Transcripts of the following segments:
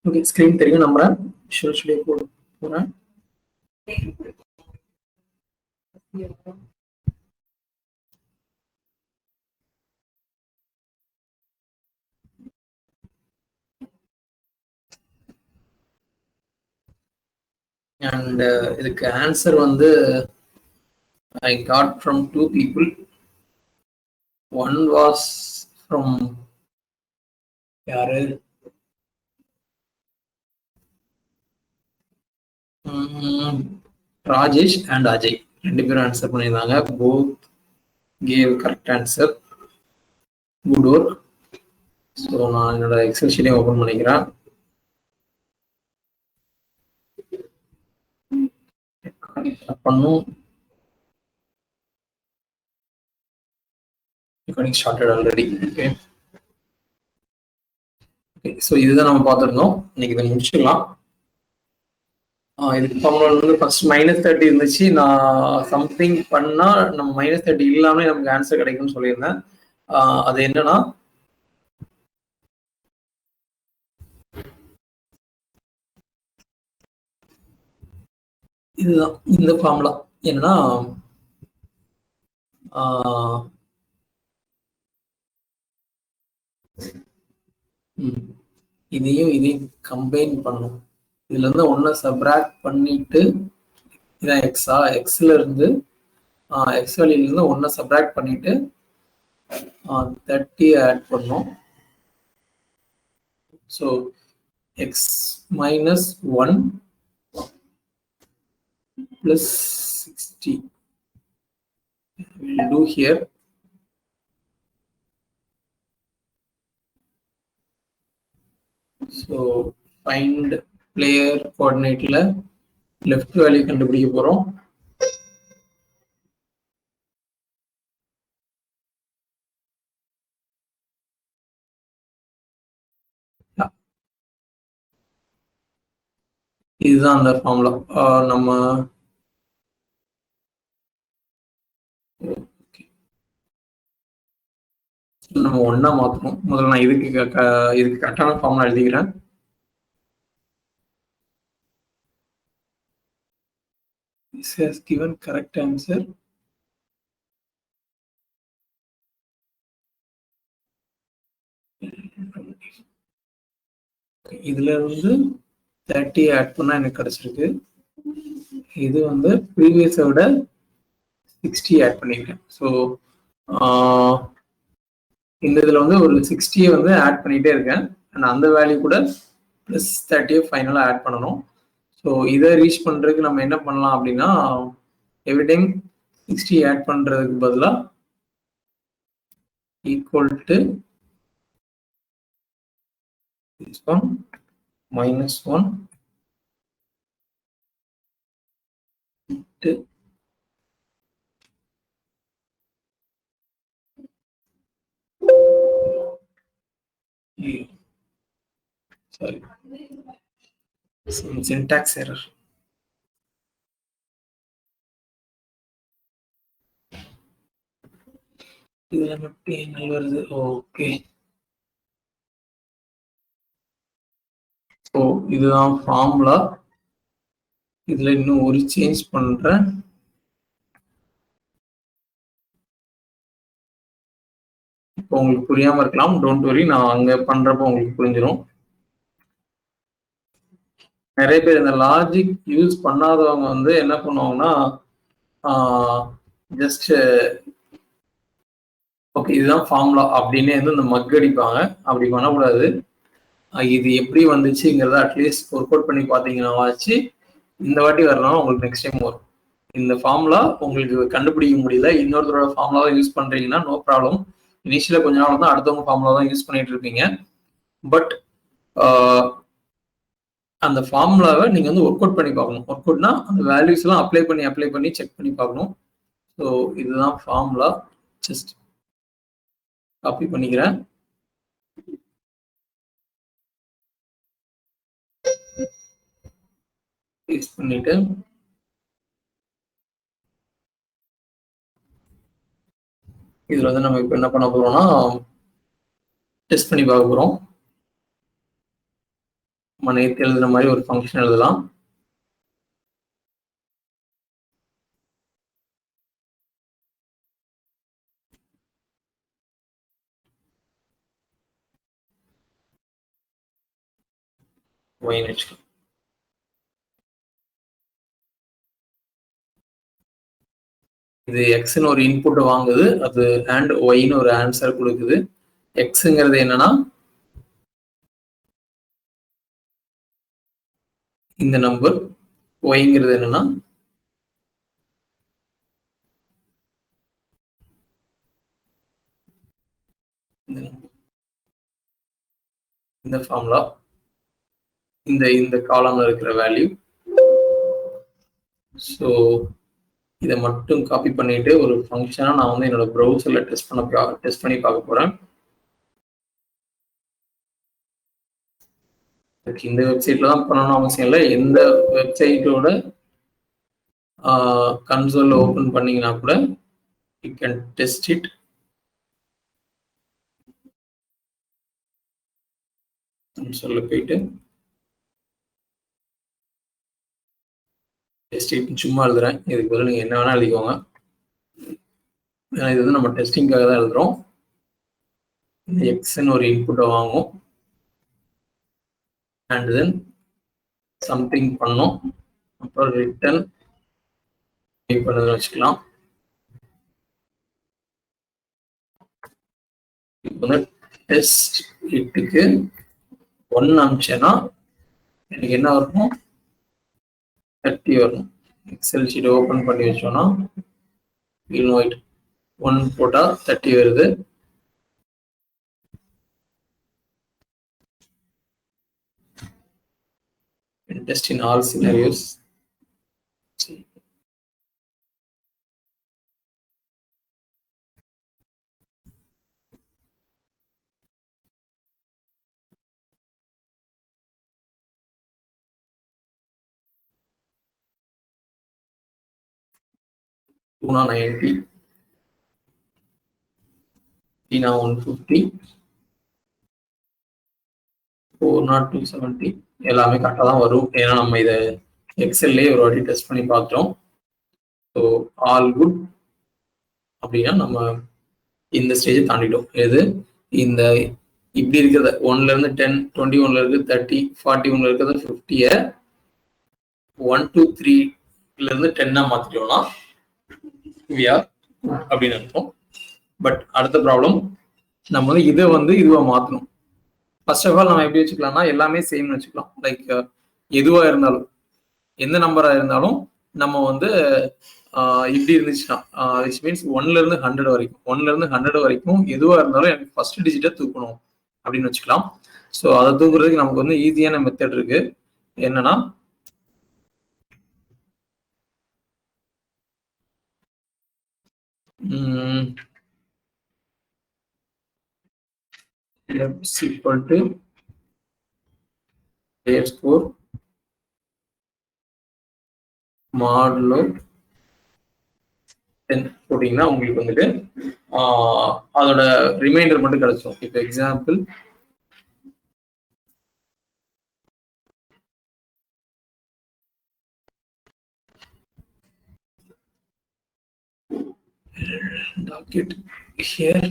Okay, screen தெரியும் நம்புறேன். Visual போறேன். அண்ட் இதுக்கு ஆன்சர் வந்து I got from 2 people. One was from யாரு ராஜேஷ் அண்ட் அஜய் 2 பேரும் ஆன்சர் பண்ணியிருந்தாங்க. Both gave correct answer. Good work. So நான் என்னோட எக்ஸல் ஷீட்டையும் ஓப்பன் பண்ணிக்கிறேன். பண்ணும் recording started already. Okay. Okay, so இதுதான் நம்ம பார்த்துருந்தோம். இன்னைக்கு இதை முடிச்சுக்கலாம். இதுக்கு ஃபார்முலா வந்து ஃபர்ஸ்ட் -30 இருந்துச்சு. நான் சம்திங் பண்ணா நம்ம -30 இல்லாம நமக்கு ஆன்சர் கிடைக்கும்னு சொல்லியிருந்தேன். அது என்னன்னா இதுதான் இந்த ஃபார்முலா. என்னன்னா இதையும் கம்பைன் பண்ணணும். இதுல இருந்து ஒன்ன சப்ராக்ட் பண்ணிட்டு இதான் எக்ஸா, எக்ஸ்ல இருந்து எக்ஸ் வேல்யூல இருந்து ஒன்ன சப்ராக்ட் பண்ணிட்டு 30 ஆட் பண்ணோம். So X -1 plus 60 we'll do here. So find player coordinate la left value கண்டுபிடிக்க போறோம். இதுதான் அந்த ஃபார்முலா. நம்ம ஒன்னா மாத்தணும். முதல்ல நான் இதுக்கு கரெக்டான ஃபார்முலா எழுதிக்கிறேன். This has given correct answer. இதுல இருந்து 30 ஆட் பண்ணா எனக்கு கிடைச்சிருக்கு. இது வந்து ப்ரீவியஸை விட 60 ஆட் பண்ணிருக்கேன். ஸோ இந்த இதுல வந்து ஒரு 60 வந்து ஆட் பண்ணிட்டே இருக்கேன். அந்த வேல்யூ கூட பிளஸ் 30 ஃபைனலா ஆட் பண்ணணும். ஸோ இதை ரீச் பண்றதுக்கு நம்ம என்ன பண்ணலாம் அப்படின்னா, எவ்ரி டைம் 60 ஆட் பண்றதுக்கு பதிலாக equal to this one -1 into sorry, some syntax error. இதுல மட்டும் என்ன வருது? ஓகே, ஸோ இதுதான் ஃபார்முலா. இதுல இன்னும் ஒரு சேஞ்ச் பண்றேன். இப்போ உங்களுக்கு புரியாம இருக்கலாம், டோன்ட் வரி, நான் அங்க பண்றப்போ உங்களுக்கு புரிஞ்சிடும். நிறைய பேர் இந்த லாஜிக் யூஸ் பண்ணாதவங்க வந்து என்ன பண்ணுவாங்கன்னா, ஜஸ்ட் ஓகே இதுதான் ஃபார்முலா அப்படின்னு வந்து இந்த மக் அடிப்பாங்க. அப்படி பண்ணக்கூடாது. இது எப்படி வந்துச்சுங்கிறத அட்லீஸ்ட் ஒர்க் அவுட் பண்ணி பார்த்தீங்கன்னாச்சு இந்த வாட்டி வரலாம், உங்களுக்கு நெக்ஸ்ட் டைம் வரும். இந்த ஃபார்முலா உங்களுக்கு கண்டுபிடிக்க முடியல, இன்னொருத்தரோட ஃபார்முலாவை யூஸ் பண்றீங்கன்னா நோ ப்ராப்ளம். இனிஷியலா கொஞ்ச நாள் தான் அடுத்தவங்க ஃபார்முலா தான் யூஸ் பண்ணிட்டு இருப்பீங்க. பட் அந்த ஃபார்முலாவை நீங்க வந்து ஒர்க் அவுட் பண்ணி பார்க்கணும். ஒர்க் அவுட்னா அந்த வேல்யூஸ் எல்லாம் அப்ளை பண்ணி செக் பண்ணி பார்க்கணும். ஸோ இதுதான் ஃபார்முலா. ஜஸ்ட் காப்பி பண்ணிக்கிறேன். பேஸ்ட் பண்ணிட்டு இதுல வந்து நம்ம இப்போ என்ன பண்ண போறோம்னா டெஸ்ட் பண்ணி பார்க்க போறோம். நம்ம நேற்று எழுதுன மாதிரி ஒரு ஃபங்க்ஷன் எழுதலாம். ஒய்னு வச்சுக்கலாம். இது எக்ஸ்ன்னு ஒரு இன்புட் வாங்குது, அது அண்ட் ஒய்னு ஒரு ஆன்சர் கொடுக்குது. எக்ஸுங்கிறது என்னன்னா இந்த நம்பர், ஒய்ங்கிறது என்னன்னா இந்த ஃபார்முலா, இந்த காலம்ல இருக்கிற வேல்யூ. ஸோ இதை மட்டும் காப்பி பண்ணிட்டு ஒரு ஃபங்க்ஷனா நான் வந்து என்னோட ப்ரௌசர்ல டெஸ்ட் பண்ணி பார்க்க போறேன். இந்த வெப்சைட்ல தான் பண்ணணும் அவசியம் இல்லை. எந்த வெப்சைட்டோட கன்சோல்ல ஓபன் பண்ணீங்கன்னா கூட யூ கேன் டெஸ்ட் இட். கன்சோல்ல போயிட்டு டெஸ்ட் இட் சும்மா எழுதுறேன். இதுக்கு பதில் நீங்க என்ன வேணா எழுதிக்கோங்க. இது வந்து நம்ம டெஸ்டிங்காக தான் எழுதுறோம். எக்ஸ்ன்னு ஒரு இன்புட்டை வாங்கும், அண்ட் தென் சம்திங் பண்ணோம், அப்புறம் ரிட்டர்ன் பண்ணதுன்னு வச்சுக்கலாம். இப்போ வந்து டெஸ்ட் இட்டுக்கு 1 அமிச்சேன்னா எனக்கு என்ன வரணும், 30 வரணும். எக்ஸல் ஷீட் ஓபன் பண்ணி வச்சோம்னா இன்வைட் 1 போட்டா 30 வருது. Test in all scenarios. Tuna 90, Tina 150, 40270 எல்லாமே கரெக்டாக தான் வரும். ஏன்னா நம்ம இதை எக்ஸல்லே ஒரு வாட்டி டெஸ்ட் பண்ணி பார்த்தோம். ஸோ ஆல் குட் அப்படின்னா நம்ம இந்த ஸ்டேஜை தாண்டிட்டோம். எது இந்த இப்படி இருக்கிறத 1ல இருந்து 10, 21ல இருக்கு 30, 41ல இருக்கிறது 50ய 1 2 3ல இருந்து 10 மாத்திட்டோம்னா we are அப்படின்னு அர்த்தம். பட் அடுத்த ப்ராப்ளம், நம்ம வந்து இதை வந்து இதுவா மாற்றணும். ஃபர்ஸ்ட் ஆஃப் ஆல் நம்ம எப்படி வச்சுக்கலாம்னா எல்லாமே சேம்னு வச்சுக்கலாம். லைக் எதுவா இருந்தாலும், எந்த நம்பரா இருந்தாலும் நம்ம வந்து இப்படி இருந்துச்சுன்னா விச் மீன்ஸ் 1ல இருந்து 100 வரைக்கும், 1ல இருந்து 100 வரைக்கும் எதுவா இருந்தாலும் எனக்கு ஃபர்ஸ்ட் டிஜிட்டை தூக்கணும் அப்படின்னு வச்சுக்கலாம். ஸோ அதை தூக்குறதுக்கு நமக்கு வந்து ஈஸியான மெத்தட் இருக்கு. என்னன்னா x equal to a4 modulo 10 போட்டீங்கன்னா உங்களுக்கு வந்துட்டு அதோட ரிமைண்டர் மட்டும் கிடைச்சிடும். இப்போ example docket here.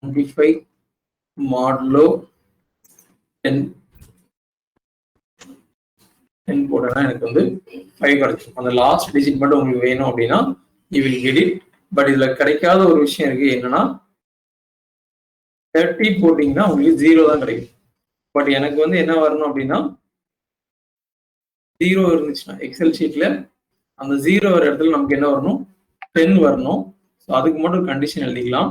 Amplify modulo 10 போட்டோன்னா எனக்கு வந்து 5 கிடைச்சிடும். அந்த லாஸ்ட் டிஜிட் மட்டும் உங்களுக்கு வேணும் அப்படின்னா you will get it. But இதுல கிடைக்காத ஒரு விஷயம் இருக்கு. என்னன்னா 30 போட்டீங்கன்னா உங்களுக்கு 0 தான் கிடைக்கும். பட் எனக்கு வந்து என்ன வரணும் அப்படின்னா 0 இருந்துச்சுன்னா எக்ஸல் ஷீட்ல அந்த 0 வர இடத்துல நமக்கு என்ன வரணும், 10 வரணும். ஸோ அதுக்கு மட்டும் கண்டிஷன் எழுதிக்கலாம்.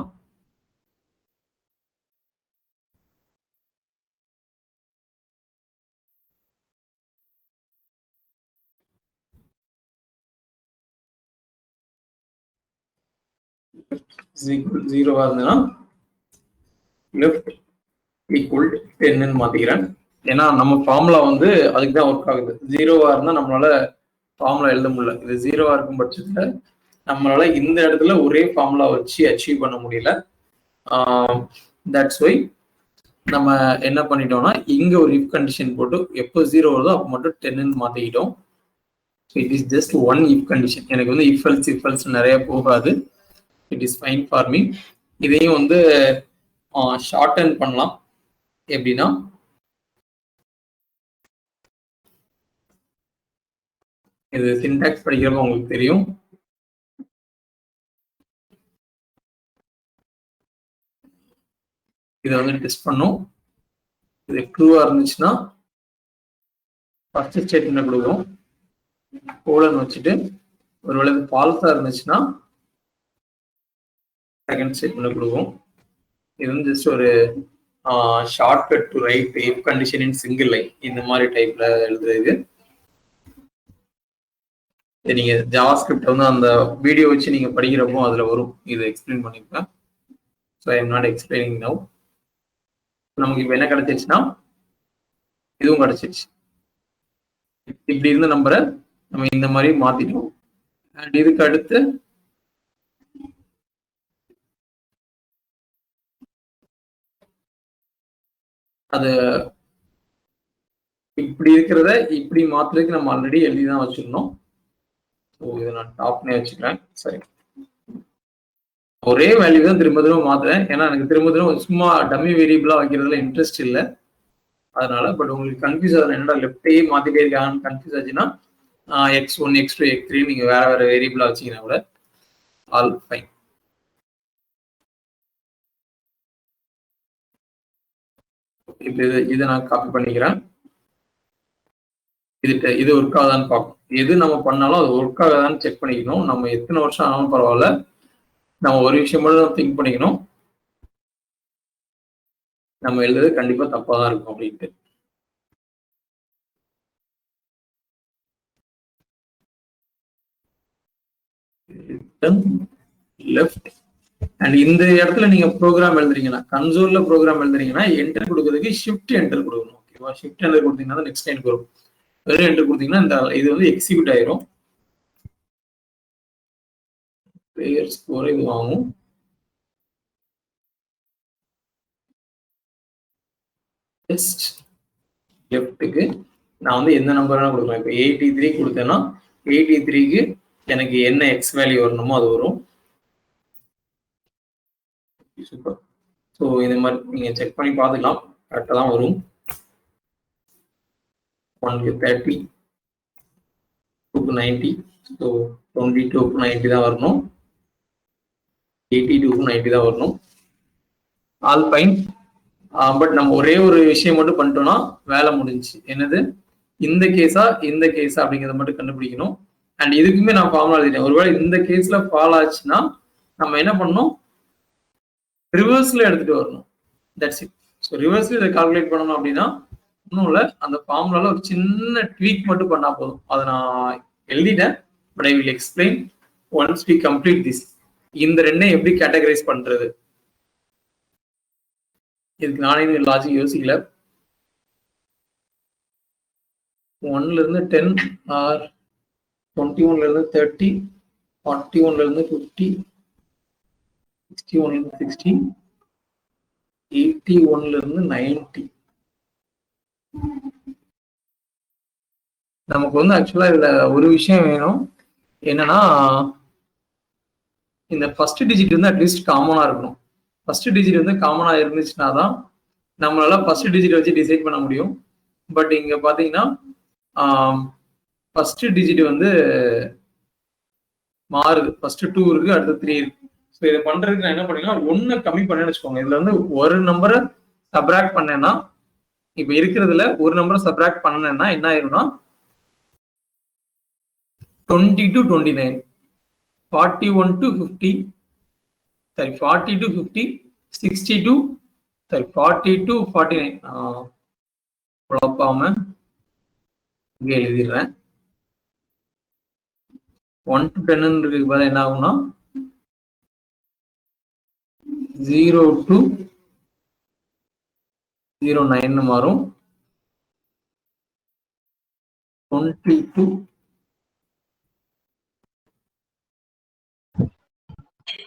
ஜீரோவா இருந்ததுன்னா லெஃப்ட் ஈக்குவல் 10 மாத்திக்கிறேன். ஏன்னா நம்ம ஃபார்முலா வந்து அதுக்கு தான் ஒர்க் ஆகுது. 0வா இருந்தா நம்மளால ஃபார்முலா எழுத முடியல. இது 0வா இருக்கும் பட்சத்துல நம்மளால இந்த இடத்துல ஒரே ஃபார்முலா வச்சு அச்சீவ் பண்ண முடியல. தட்ஸ் ஒய் நம்ம என்ன பண்ணிட்டோம்னா இங்க ஒரு இஃப் கண்டிஷன் போட்டு எப்போ 0 வருதோ அப்போ மட்டும் 10ன்னு மாத்திக்கிட்டோம். It is just one if condition. எனக்கு வந்து இஃப் எல்ஸ் நிறைய போகாது. It is fine for me. இதையும் வந்து ஷார்டன் பண்ணலாம். எப்படின்னா இது சின்டாக்ஸ் படிக்கிறப்ப உங்களுக்கு தெரியும். இதை வந்து டெஸ்ட் பண்ணும். இது ட்ரூவா இருந்துச்சுன்னா ஃபர்ஸ்ட் ஸ்டேட்மெண்ட் கொடுக்கும், கோலன் வச்சுட்டு. ஒருவேளை ஃபால்ஸா இருந்துச்சுன்னா செகண்ட் ஸ்டேட்மெண்ட் கொடுக்கும். இது வந்து ஜஸ்ட் ஒரு shortcut to right if condition in single line இந்த மாதிரி டைப்ல எழுதுறது. நீங்க ஜாவாஸ்கிரிப்ட் வந்து அந்த வீடியோ வச்சு நீங்க படிக்கிறப்போ அதுல வரும். இதை எக்ஸ்பிளைன் பண்ணிருக்கேன். So I am not explaining now. நமக்கு இப்போ என்ன கிடைச்சிருச்சுன்னா இதுவும் கிடைச்சிருச்சு. இப்படி இருந்த நம்பரை நம்ம இந்த மாதிரி மாத்திட்டோம். அண்ட் இதுக்கு அடுத்து அது இப்படி இருக்கிறத இப்படி மாத்துறதுக்கு நம்ம ஆல்ரெடி எழுதி தான் வச்சிருந்தோம். ஸோ இதை நான் டாப்னே வச்சுக்கிறேன். சரி, ஒரே வேல்யூ தான் திரும்ப திரும்ப மாத்துறேன். ஏன்னா எனக்கு திரும்ப திரும்ப சும்மா டம்மி வேரியபிளா வைக்கிறதுல இன்ட்ரெஸ்ட் இல்லை. அதனால பட் உங்களுக்கு கன்ஃபியூஸ் ஆகுது, என்னடா லெஃப்டையே மாத்திட்டே இருக்கான்னு கன்ஃபியூஸ் ஆச்சுன்னா x1 x2 x3 நீங்க வேற வேற வேரியபிளா வச்சீங்கன்னா கூட ஆல் ஃபைன். இப்போ இதை நான் காப்பி பண்ணிக்கிறேன். இது ஒர்க் ஆகுதான்னு பார்க்கணும். எது நம்ம பண்ணாலும் அது ஒர்க் ஆகுதான்னு செக் பண்ணிக்கணும். நம்ம எத்தனை வருஷம் ஆனாலும் பரவாயில்ல, நம்ம ஒரு விஷயம் மட்டும் திங்க் பண்ணிக்கணும், நம்ம எழுதுறது கண்டிப்பா தப்பா தான் இருக்கும் அப்படின்ட்டு. லெஃப்ட் அண்ட் இந்த இடத்துல நீங்க ப்ரோக்ராம் எழுதுறீங்கன்னா, கன்சோல்ல ப்ரோக்ராம் எழுதுறீங்கன்னா என்டர் கொடுக்கறதுக்கு ஷிஃப்ட் என்டர் கொடுக்கணும். ஓகேவா? ஷிஃப்ட் என்டர் கொடுத்தீங்கன்னா நெக்ஸ்ட் லைனுக்கு வரும். வெறும் என்டர் கொடுத்தீங்கன்னா இந்த இது வந்து எக்ஸிக்யூட் ஆயிரும். பிளேயர் ஸ்கோர் இது வாங்கும். டெஸ்ட் லெஃப்ட்டுக்கு நான் வந்து எந்த நம்பர் கொடுக்குறேன். இப்போ 83 கொடுத்தேன்னா 83க்கு எனக்கு என்ன எக்ஸ் வேல்யூ வரணுமோ அது வரும். சூப்பர். ஸோ இந்த மாதிரி நீங்க செக் பண்ணி பார்த்துக்கலாம், கரெக்டாக தான் வரும். 1க்கு 30, 2க்கு 90, ஸோ 22க்கு 90 தான் வரணும், 82க்கு 90 தான் வரணும். All fine. பட் நம்ம ஒரே ஒரு விஷயம் மட்டும் பண்ணிட்டோம்னா வேலை முடிஞ்சிச்சு. என்னது? இந்த கேஸா இந்த கேஸா அப்படிங்கிறத மட்டும் கண்டுபிடிக்கணும். அண்ட் இதுக்குமே நான் ஃபார்முலா எழுதிட்டேன். ஒருவேளை இந்த கேஸ்ல ஃபால் ஆச்சுன்னா நம்ம என்ன பண்ணணும், ரிவர்ஸ்ல எடுத்துட்டு வரணும். That's it. ஸோ ரிவர்ஸ்ல இதை கால்குலேட் பண்ணணும் அப்படின்னா ஒன்றும் இல்லை, அந்த ஃபார்முலால ஒரு சின்ன ட்வீக் மட்டும் பண்ணா போதும். அதை நான் எழுதிட்டேன், but I will explain once we complete this. இந்த ரெண்டையும் எப்படி கேட்டகரைஸ் பண்றது, இதுக்கு நானே லாஜிக் யோசிக்கல. 1ல இருந்து 10 ஆர் 21ல இருந்து 30, 41ல இருந்து 50, 61ல இருந்து 60, 81ல இருந்து 90. நமக்கு வந்து ஆக்சுவலா இதுல ஒரு விஷயம் வேணும். என்னன்னா இந்த ஃபர்ஸ்ட் டிஜிட் வந்து அட்லீஸ்ட் காமனா இருக்கணும். ஃபர்ஸ்ட் டிஜிட் வந்து காமனா இருந்துச்சுன்னா தான் நம்மளால ஃபர்ஸ்ட் டிஜிட் வச்சு டிசைட் பண்ண முடியும். பட் இங்க பாத்தீங்கன்னா ஃபர்ஸ்ட் டிஜிட் வந்து மாறுது. ஃபர்ஸ்ட் 2 இருக்கு, அடுத்து 3 இருக்கு. ஸோ இதை பண்றதுக்கு நான் என்ன பண்ணீங்கன்னா 1 கம்மி பண்ணேன்னு வச்சுக்கோங்க. இதுல வந்து ஒரு நம்பரை சப்ராக்ட் பண்ணேன்னா, இப்ப இருக்கிறதுல ஒரு நம்பரை சப்ராக்ட் பண்ணேன்னா என்ன ஆயிரும்னா 20 to 29, 41 to 50, sorry 40 to 50, 60 to 40 to 49. குழப்பாம இங்கே எழுதிடுறேன். 1 to 10 இருக்கு பதில் என்ன ஆகும்னா 0 to 09 மாறும். 20 to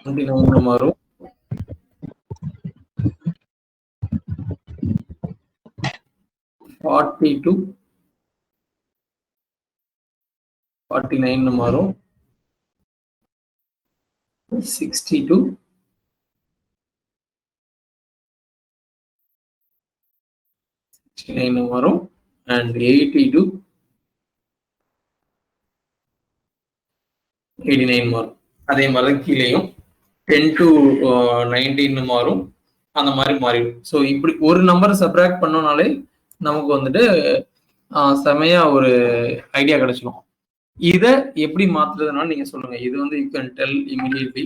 29 மாறும். 42 49 மாறும். 62 69 வரும். அண்ட் 82 89 மாறும். அதே மாதிரி கீழேயும் 10 to 19 மாறும். அந்த மாதிரி மாறிடும். ஸோ இப்படி ஒரு நம்பரை சப்ராக்ட் பண்ணோம்னாலே நமக்கு வந்துட்டு செமையா ஒரு ஐடியா கிடைச்சிடும். இதை எப்படி மாத்துறதுனால நீங்க சொல்லுங்க. இது வந்து you can tell immediately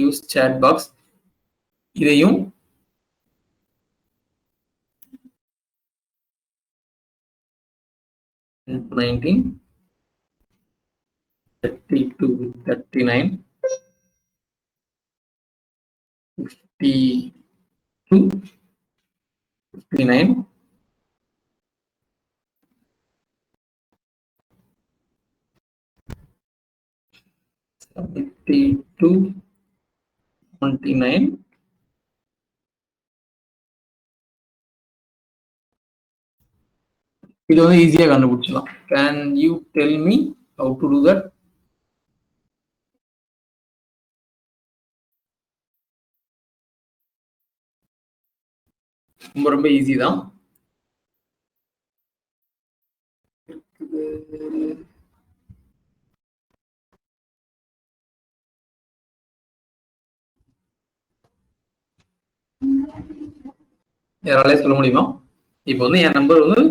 use chat box. இதையும் $19 32 39 52 59 72 29 இது வந்து ஈஸியா கண்டுபிடிச்சலாம். Can you tell me how to do that? ரொம்ப ரொம்ப ஈஸி தான். யாராலே சொல்ல முடியுமா? இப்போ வந்து என் நம்பர் வந்து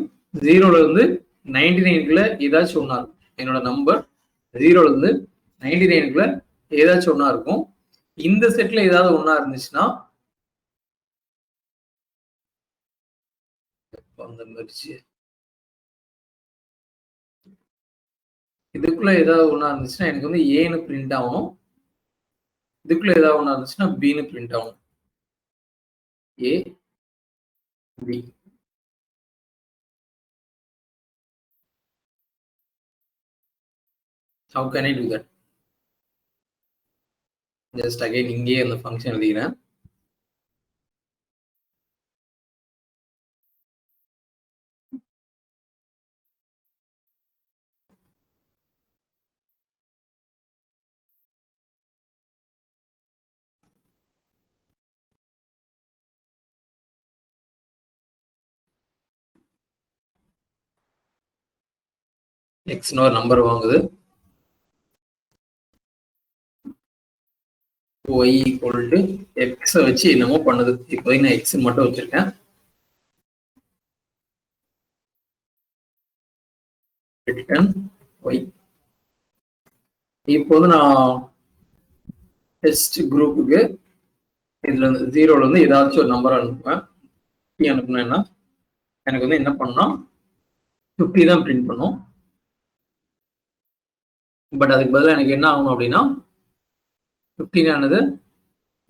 0ல இருந்து 99க்குள்ள ஏதாச்சும் ஒண்ணா இருக்கும். என்னோட நம்பர் 0ல இருந்து 99க்குள்ள ஏதாச்சும் ஒண்ணா இருக்கும். இந்த செட்ல ஏதாவது ஒண்ணா இருந்துச்சுன்னா இதுக்குள்ள ஏதாவது ஒண்ணா இருந்துச்சுன்னா எனக்கு வந்து ஏன்னு பிரிண்ட் ஆகணும். இதுக்குள்ள ஏதாவது ஒண்ணா இருந்துச்சுன்னா பின்னு பிரிண்ட் ஆகணும். ஏ B. How can I do that? Just again இங்கே அந்த ஃபங்க்ஷன் எழுதிக்கிறேன். எக்ஸ்னு ஒரு நம்பர் வாங்குது. y ஈக்குவல் டு எக்ஸை வச்சு என்னமோ பண்ணுது. இப்போதைக்கு நான் எக்ஸ் மட்டும் வச்சிருக்கேன். Return y. இப்போது நான் டெஸ்ட் குரூப்புக்கு இதுல இருந்து 0ல இருந்து ஏதாச்சும் ஒரு நம்பர் அனுப்புவேன். அனுப்புனேன்னா எனக்கு வந்து என்ன பண்ணா 50 தான் பிரிண்ட் பண்ணும். பட் அதுக்கு பதிலாக எனக்கு என்ன ஆகும் அப்படின்னா 15 ஆனது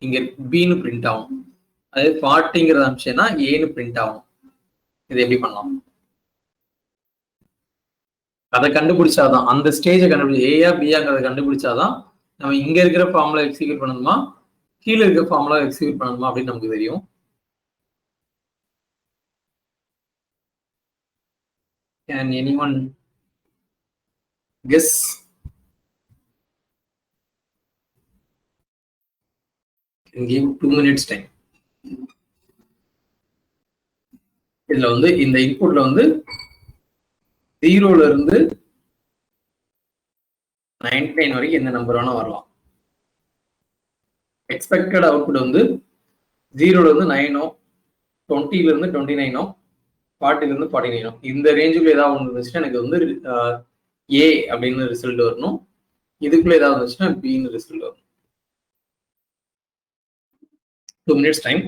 இங்க பின்னு பிரிண்ட் ஆகும். அதே 40ங்கிறத அனுப்பிச்சேன்னா ஏன்னு பிரிண்ட் ஆகும். இது எப்படி பண்ணலாம்? அதை கண்டுபிடிச்சாதான் அந்த ஸ்டேஜை கண்டுபிடிச்சு ஏயா பியாங்கிறத கண்டுபிடிச்சாதான் நம்ம இங்க இருக்கிற ஃபார்முலா எக்ஸிக்யூட் பண்ணணுமா கீழே இருக்கிற ஃபார்முலா எக்ஸிக்யூட் பண்ணணுமா அப்படின்னு நமக்கு தெரியும். Can anyone guess? Can give 2 minutes time. இதுல வந்து இந்த இன்புட்ல வந்து 0ல இருந்து 99 வரைக்கும் எந்த நம்பர் வேணா வரலாம். எக்ஸ்பெக்டட் அவுட்புட் வந்து 0ல இருந்து 9 20ல இருந்து 29 40ல இருந்து 49 இந்த ரேஞ்சுக்குள்ள ஏதாவது ஒன்று இருந்துச்சுன்னா எனக்கு வந்து ஏ அப்படின்னு ரிசல்ட் வரணும். இதுக்குள்ள ஏதாவது இருந்துச்சுன்னா பின்னு ரிசல்ட் வரும். 2 minutes டைம்.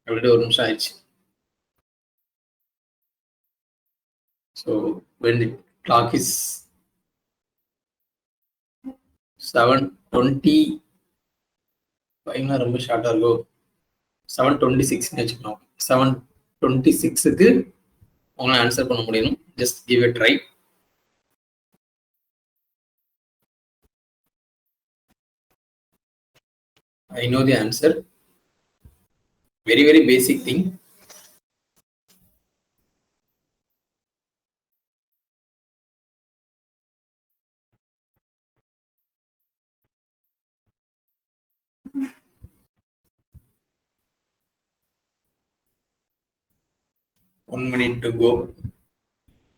அப்படியே ஒரு நிமிஷம் ஆயிடுச்சு. So when the clock is 7:20, ரொம்ப ஷார்ட்டா இருக்கும். 7:26 வச்சுக்கணும். 7:26க்கு உங்களை ஆன்சர் பண்ண முடியும். Just give a try. I know the answer. Very, very basic thing. One minute to go.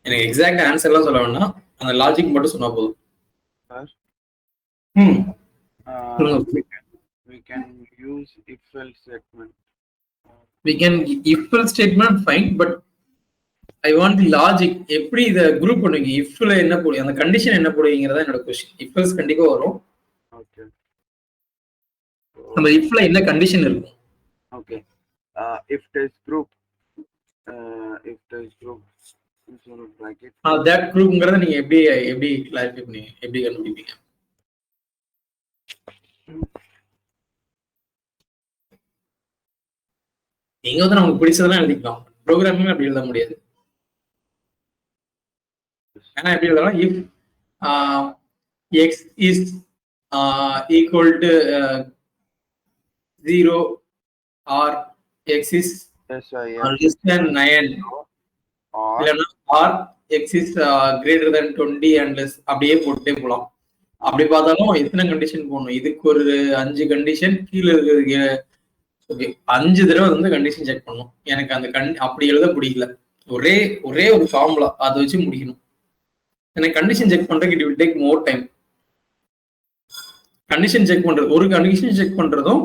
எனக்கு எக்ஸாக்ட் ஆன்சர்லாம் சொல்ல வேண்டாம், அந்த லாஜிக் மட்டும் சொன்னா போதும். We can use if-else statement. We can if-else statement fine, but I want the logic. எப்படி இத group பண்ணுவீங்க? if-ல என்ன போடுவீங்க, அந்த கண்டிஷன் என்ன போடுவீங்கறத என்னோட क्वेश्चन. if-else கண்டிப்பா வரும். ஓகே. நம்ம if-ல என்ன கண்டிஷன் இருக்கும்? Okay. if test group bracket that groupங்கறத நீங்க எப்படி கிளாரிஃபை பண்ணீங்க, எப்படி கண்டுபிடிப்பீங்க? நீங்க வந்து நமக்கு பிடிச்சதெல்லாம் எழுதிக்கலாம், ப்ரோக்ராமிங் அப்படி எழுத முடியாது. ஏன்னா எப்படி எழுதலாம், if x is equal to 0 or x is less than 9 இல்லனா or x is greater than 20 and less, அப்படியே போட்டுட்டே போலாம். அப்படி பார்த்தாலும் எத்தனை கண்டிஷன் போடணும், இதுக்கு ஒரு 5 கண்டிஷன், கீழே இருக்கிற 5 தடவை வந்து கண்டிஷன் செக் பண்ணணும். எனக்கு அந்த அப்படி எழுத பிடிக்கல, ஒரே ஒரு ஃபார்முலா அதை வச்சு முடிக்கணும். எனக்கு கண்டிஷன் செக் பண்றதுக்கு it will take more time. Condition check பண்றது, ஒரு கண்டிஷன் செக் பண்றதும்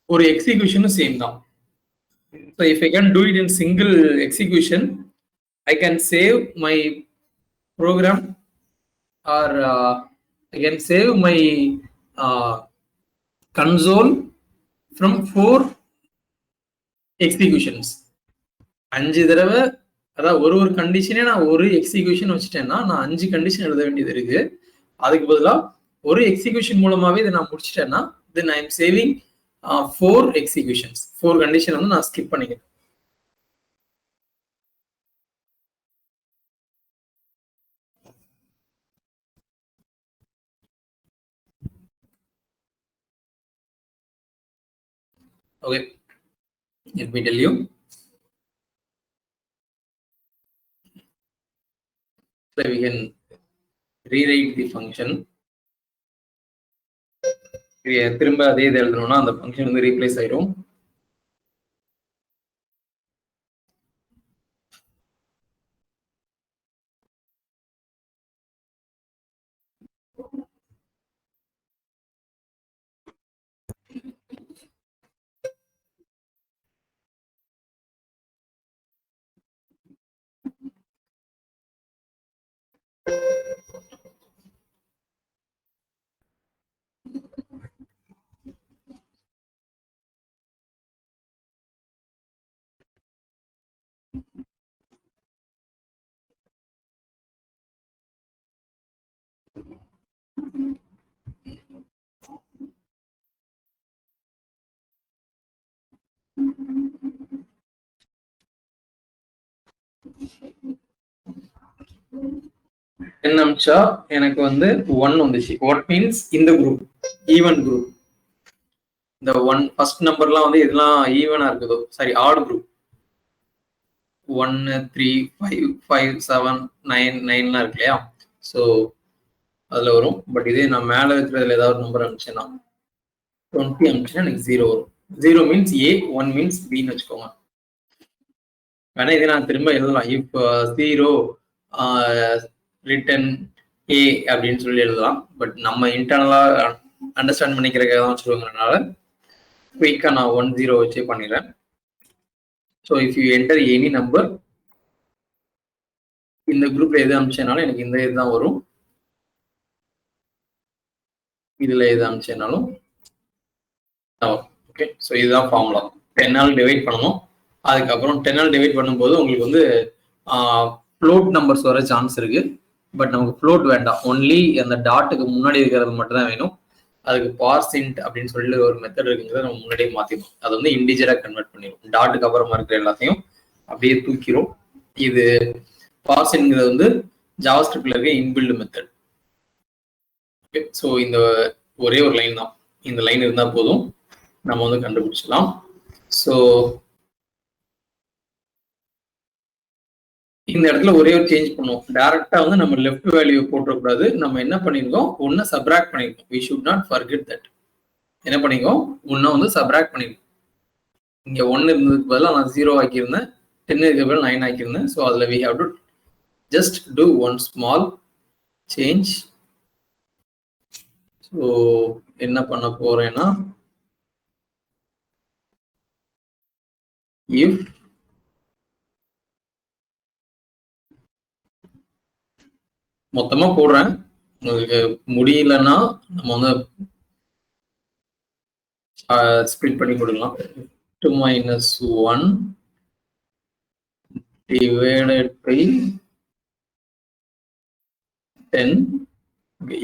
ஒரு எக்ஸிகியூஷனும் சேம் தான். So if I can do it in single execution, I can save my program, or I can save my console from 4 executions. 5 தடவை, அதாவது ஒரு கண்டிஷனே நான் ஒரு எக்ஸிகியூஷன் வச்சுட்டேன்னா நான் 5 கண்டிஷன் எழுத வேண்டியது இருக்கு. அதுக்கு பதிலா ஒரு எக்ஸிகியூஷன் மூலமாவே இதை நான் முடிச்சிட்டேன்னா then I am saving 4 executions. 4 condition வந்து நான் ஸ்கிப் பண்ணிக்கிறேன். Okay, let me tell you. So we can rewrite the function. திரும்ப அதே இது எழுதணும்னா அந்த ஃபங்க்ஷன் வந்து ரீப்ளேஸ் ஆயிடும். என்ன அமிச்சா எனக்கு வந்து 1 வந்துச்சு. வாட் மீன்ஸ் இந்த குரூப் ஈவன் குரூப், இந்த 1 ஃபர்ஸ்ட் நம்பர்லாம் வந்து இதெல்லாம் ஈவனா இருக்குதோ, சாரி ஆட் குரூப், 1 3 5 5 7 9 9லாம் இருக்கு இல்லையா, ஸோ அதுல வரும். பட் இதே நான் மேல இருக்கிறதுல ஏதாவது நம்பர் அனுப்பிச்சேன்னா 20 அனுப்பிச்சுன்னா எனக்கு 0 வரும். 0 மீன்ஸ் ஏ, 1 மீன்ஸ் பின்னு வச்சுக்கோங்க. வேணா இதே நான் திரும்ப எழுதலாம், இப் 0 ரிட்டன் ஏ அப்படின்னு சொல்லி எழுதலாம். பட் நம்ம இன்டர்னலா அண்டர்ஸ்டாண்ட் பண்ணிக்கிறதுக்காக தான் சொல்லுங்கிறதுனால குயிக்கா நான் 1 0 வச்சே பண்ணிடுறேன். So if you enter any number, இந்த குரூப்ல எது அனுப்பிச்சனாலும் எனக்கு இந்த இதுதான் வரும், இதுல எது அனுப்பிச்சனாலும் ஓகே. ஸோ இதுதான் ஃபார்முலா. 10ஆல் டிவைட் பண்ணணும். அதுக்கப்புறம் 10ஆல் டிவைட் பண்ணும்போது உங்களுக்கு வந்து ஃப்ளோட் நம்பர்ஸ் வர சான்ஸ் இருக்கு. பட் நமக்கு ஃப்ளோட் வேண்டாம், ஒன்லி அந்த டாட்டுக்கு முன்னாடி இருக்கிறது மட்டும் தான் வேணும். அதுக்கு பார்சின்ட் அப்படின்னு சொல்லி ஒரு மெத்தட் இருக்குங்கிறத நம்ம முன்னாடியே மாத்திடும். அது வந்து இன்டிஜரா கன்வெர்ட் பண்ணிடும். டாட்டுக்கு அப்புறமா இருக்கிற எல்லாத்தையும் அப்படியே தூக்கிடும். இது பார்சின்ங்கிறது வந்து ஜாவாஸ்கிரிப்ட்ல இருக்க இன்பில்ட் மெத்தட். ஓகே, ஸோ இந்த ஒரே ஒரு லைன் தான், இந்த லைன் இருந்தால் போதும். நம்ம வந்து கண்டுபிடிச்சலாம். ஸோ இந்த இடத்துல ஒரே ஒரு சேஞ்ச் பண்ணுவோம். டைரக்டா வந்து நம்ம லெஃப்ட் வேல்யூ போட்டுறக்கூடாது. நம்ம என்ன பண்ணிருக்கோம், ஒன்னு சப்ராக்ட் பண்ணிருக்கோம். we should not forget that. என்ன பண்ணிக்கோ, ஒன்ன வந்து சப்ராக்ட் பண்ணிருக்கோம். இங்க 1 இருந்ததுக்கு பதிலாக நான் 0 ஆக்கியிருந்தேன், 10 இருக்க பதில் 9 ஆக்கியிருந்தேன். ஸோ அதில் we have to just do one small change. So என்ன பண்ண போறேன்னா, if மொத்தமா போடுறேன், உங்களுக்கு முடியலன்னா நம்ம வந்து ஸ்ப்ளிட் பண்ணி கொடுக்கலாம். 2 - 1 divided by 10.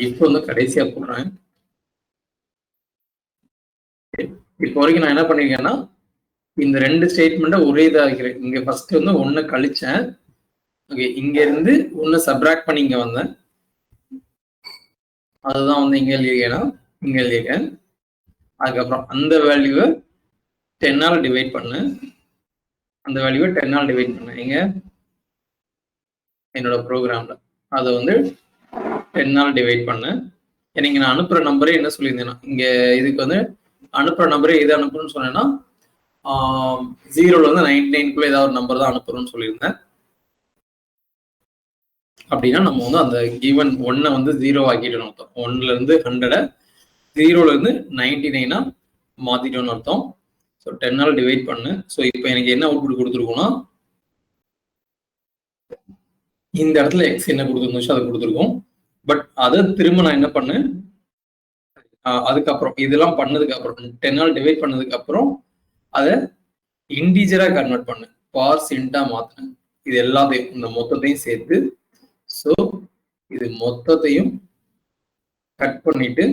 இப்போ வந்து கடைசியா போடுறேன். இப்போ வரைக்கும் நான் என்ன பண்ணிருக்கேன்னா, இந்த 2 ஸ்டேட்மெண்ட்டை ஒரே இதாக ஆகிறேன். இங்க ஃபர்ஸ்ட் வந்து 1 கழிச்சேன். ஓகே, இங்க இருந்து 1 சப்ராக்ட் பண்ணி இங்க வந்தேன். அதுதான் வந்து இங்க எழுதியிருக்கேன்னா இங்க எழுதியிருக்கேன். அதுக்கப்புறம் அந்த வேல்யூவை 10 டிவைட் பண்ணு. அந்த வேல்யூவை 10 டிவைட் பண்ணு. எங்க என்னோட ப்ரோக்ராம்ல அதை வந்து 10 டிவைட் பண்ணு. எனக்கு நான் அனுப்புற நம்பரே என்ன சொல்லியிருந்தேன்னா, இங்க இதுக்கு வந்து அனுப்புற நம்பரே எது அனுப்புறேன்னு சொன்னேன்னா 0ல இருந்து 99 ஏதாவது ஒரு நம்பர் தான் அனுப்புறோம்னு சொல்லியிருந்தேன். அப்படின்னா நம்ம வந்து அந்த கிவன் 1 வந்து 0 ஆக்கிட்டோம்னு அர்த்தம். 1ல இருந்து 100 0ல இருந்து 99 மாத்திட்டோம்னு அர்த்தம். ஸோ 10 டிவைட் பண்ணு. ஸோ இப்போ எனக்கு என்ன அவுட்புட் கொடுத்துருக்கோம்னா, இந்த இடத்துல எக்ஸ் என்ன கொடுத்துருந்துச்சோ அதை கொடுத்துருக்கோம். பட் அதை திரும்ப நான் என்ன பண்ணேன், அதுக்கப்புறம் இதெல்லாம் பண்ணதுக்கு அப்புறம் 10 டிவைட் பண்ணதுக்கு அப்புறம் அதை இன்டீஜரா கன்வெர்ட் பண்ணு, பார்சின்டா மாத்தினேன். இது எல்லாத்தையும் இந்த மொத்தத்தையும் சேர்த்து, ஸோ இது மொத்தத்தையும் கட் பண்ணிட்டு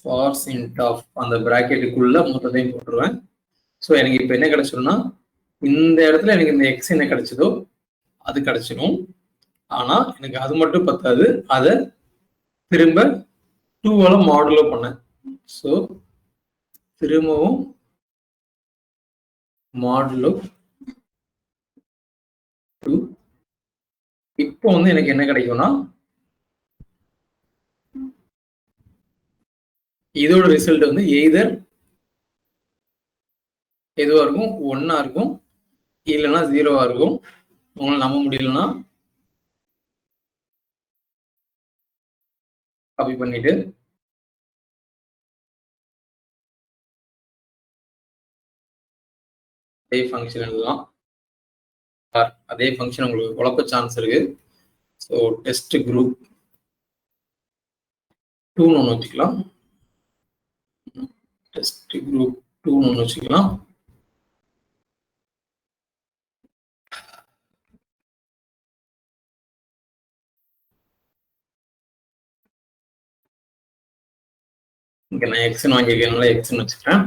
பார்சின்ட் ஆஃப் அந்த பிராக்கெட்டுக்குள்ள மொத்தத்தையும் போட்டுருவேன். ஸோ எனக்கு இப்போ என்ன கிடைச்சிடும்னா, இந்த இடத்துல எனக்கு இந்த எக்ஸ் என்ன கிடைச்சதோ அது கிடைச்சிடும். ஆனா எனக்கு அது மட்டும் பத்தாது, அதை திரும்ப 2ஆல மாடுலோ பண்ணேன். ஸோ திரும்பவும் மாடுலோ 2. இப்போ வந்து எனக்கு என்ன கிடைக்கும்னா, இதோட ரிசல்ட் வந்து எய்தர் எதுவா இருக்கும், 1 இருக்கும், இல்லைன்னா 0 இருக்கும். உங்களை நம்ப முடியலன்னா காப்பி பண்ணிட்டு அதே ஃபங்க்ஷன் எழுதலாம். அதே ஃபங்க்ஷன் உங்களுக்கு குழப்ப சான்ஸ் இருக்கு. ஸோ டெஸ்ட் குரூப் 2ன்னு ஒன்று வச்சுக்கலாம். டெஸ்ட் குரூப் 2ன்னு ஒன்று வச்சுக்கலாம். இங்க நான் எக்ஸ்ன்னு வாங்கியிருக்கேனால எக்ஸ்ன்னு வச்சுக்கிறேன்.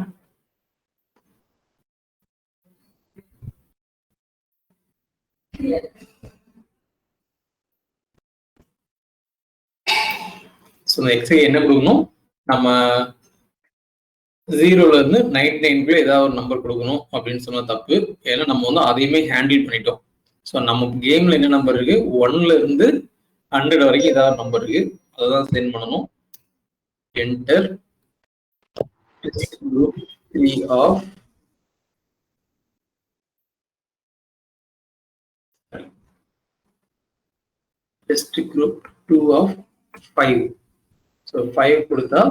ஸோ இந்த எக்ஸுக்கு என்ன கொடுக்கணும், நம்ம 0ல இருந்து 99 ஏதாவது ஒரு நம்பர் கொடுக்கணும் அப்படின்னு சொன்னா தப்பு. ஏன்னா நம்ம வந்து அதையுமே ஹேண்டில் பண்ணிட்டோம். ஸோ நம்ம கேம்ல என்ன நம்பர் இருக்கு, 1ல இருந்து 100 வரைக்கும் ஏதாவது நம்பர் இருக்கு, அதை தான் சென்ட் பண்ணணும். Enter group 3 of test group 2 of 5. So 5 கொடுத்தா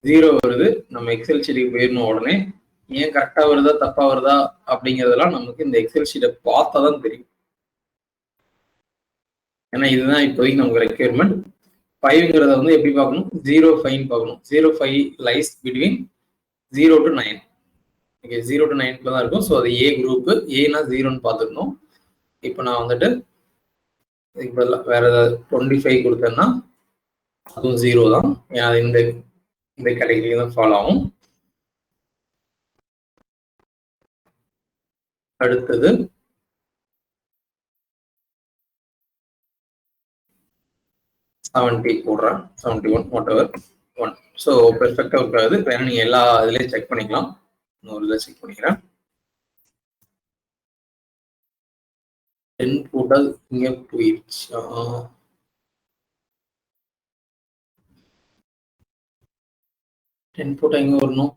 0 வருது. நம்ம எக்ஸல் ஷீட்டுக்கு போயிடணும். உடனே ஏன் கரெக்டா வருதா தப்பா வருதா அப்படிங்கிறதெல்லாம் நமக்கு இந்த எக்ஸல் ஷீட்டை பார்த்தா தான் தெரியும். ஏன்னா இதுதான் இப்போதைக்கு நமக்கு ரெக்யர்மெண்ட். 5ங்கிறத வந்து எப்படி பார்க்கணும், 0 5 பார்க்கணும். 0 5 lies between 0 to 9. Okay, 0 to 9 தான் இருக்கும். ஸோ அது ஏ குரூப், ஏனா 0ன்னு பார்த்துக்கணும். இப்போ நான் வந்துட்டு இதுக்கு பதிலாக வேற ஏதாவது 25 கொடுத்தேன்னா அதுவும் 0 தான். ஏன்னா அது இந்த கேட்டகரி தான் ஃபாலோ ஆகும். அடுத்தது போடுறேன், 71 வாட் எவர். 1. ஸோ பெர்ஃபெக்டாக இருக்காது. வேணா நீங்கள் எல்லா இதுலேயும் செக் பண்ணிக்கலாம். இன்னொரு இதில் செக் பண்ணிக்கிறேன். 10 போட்டால் இங்கே போயிடுச்சா? 10 போட்டால் எங்கே வரணும்?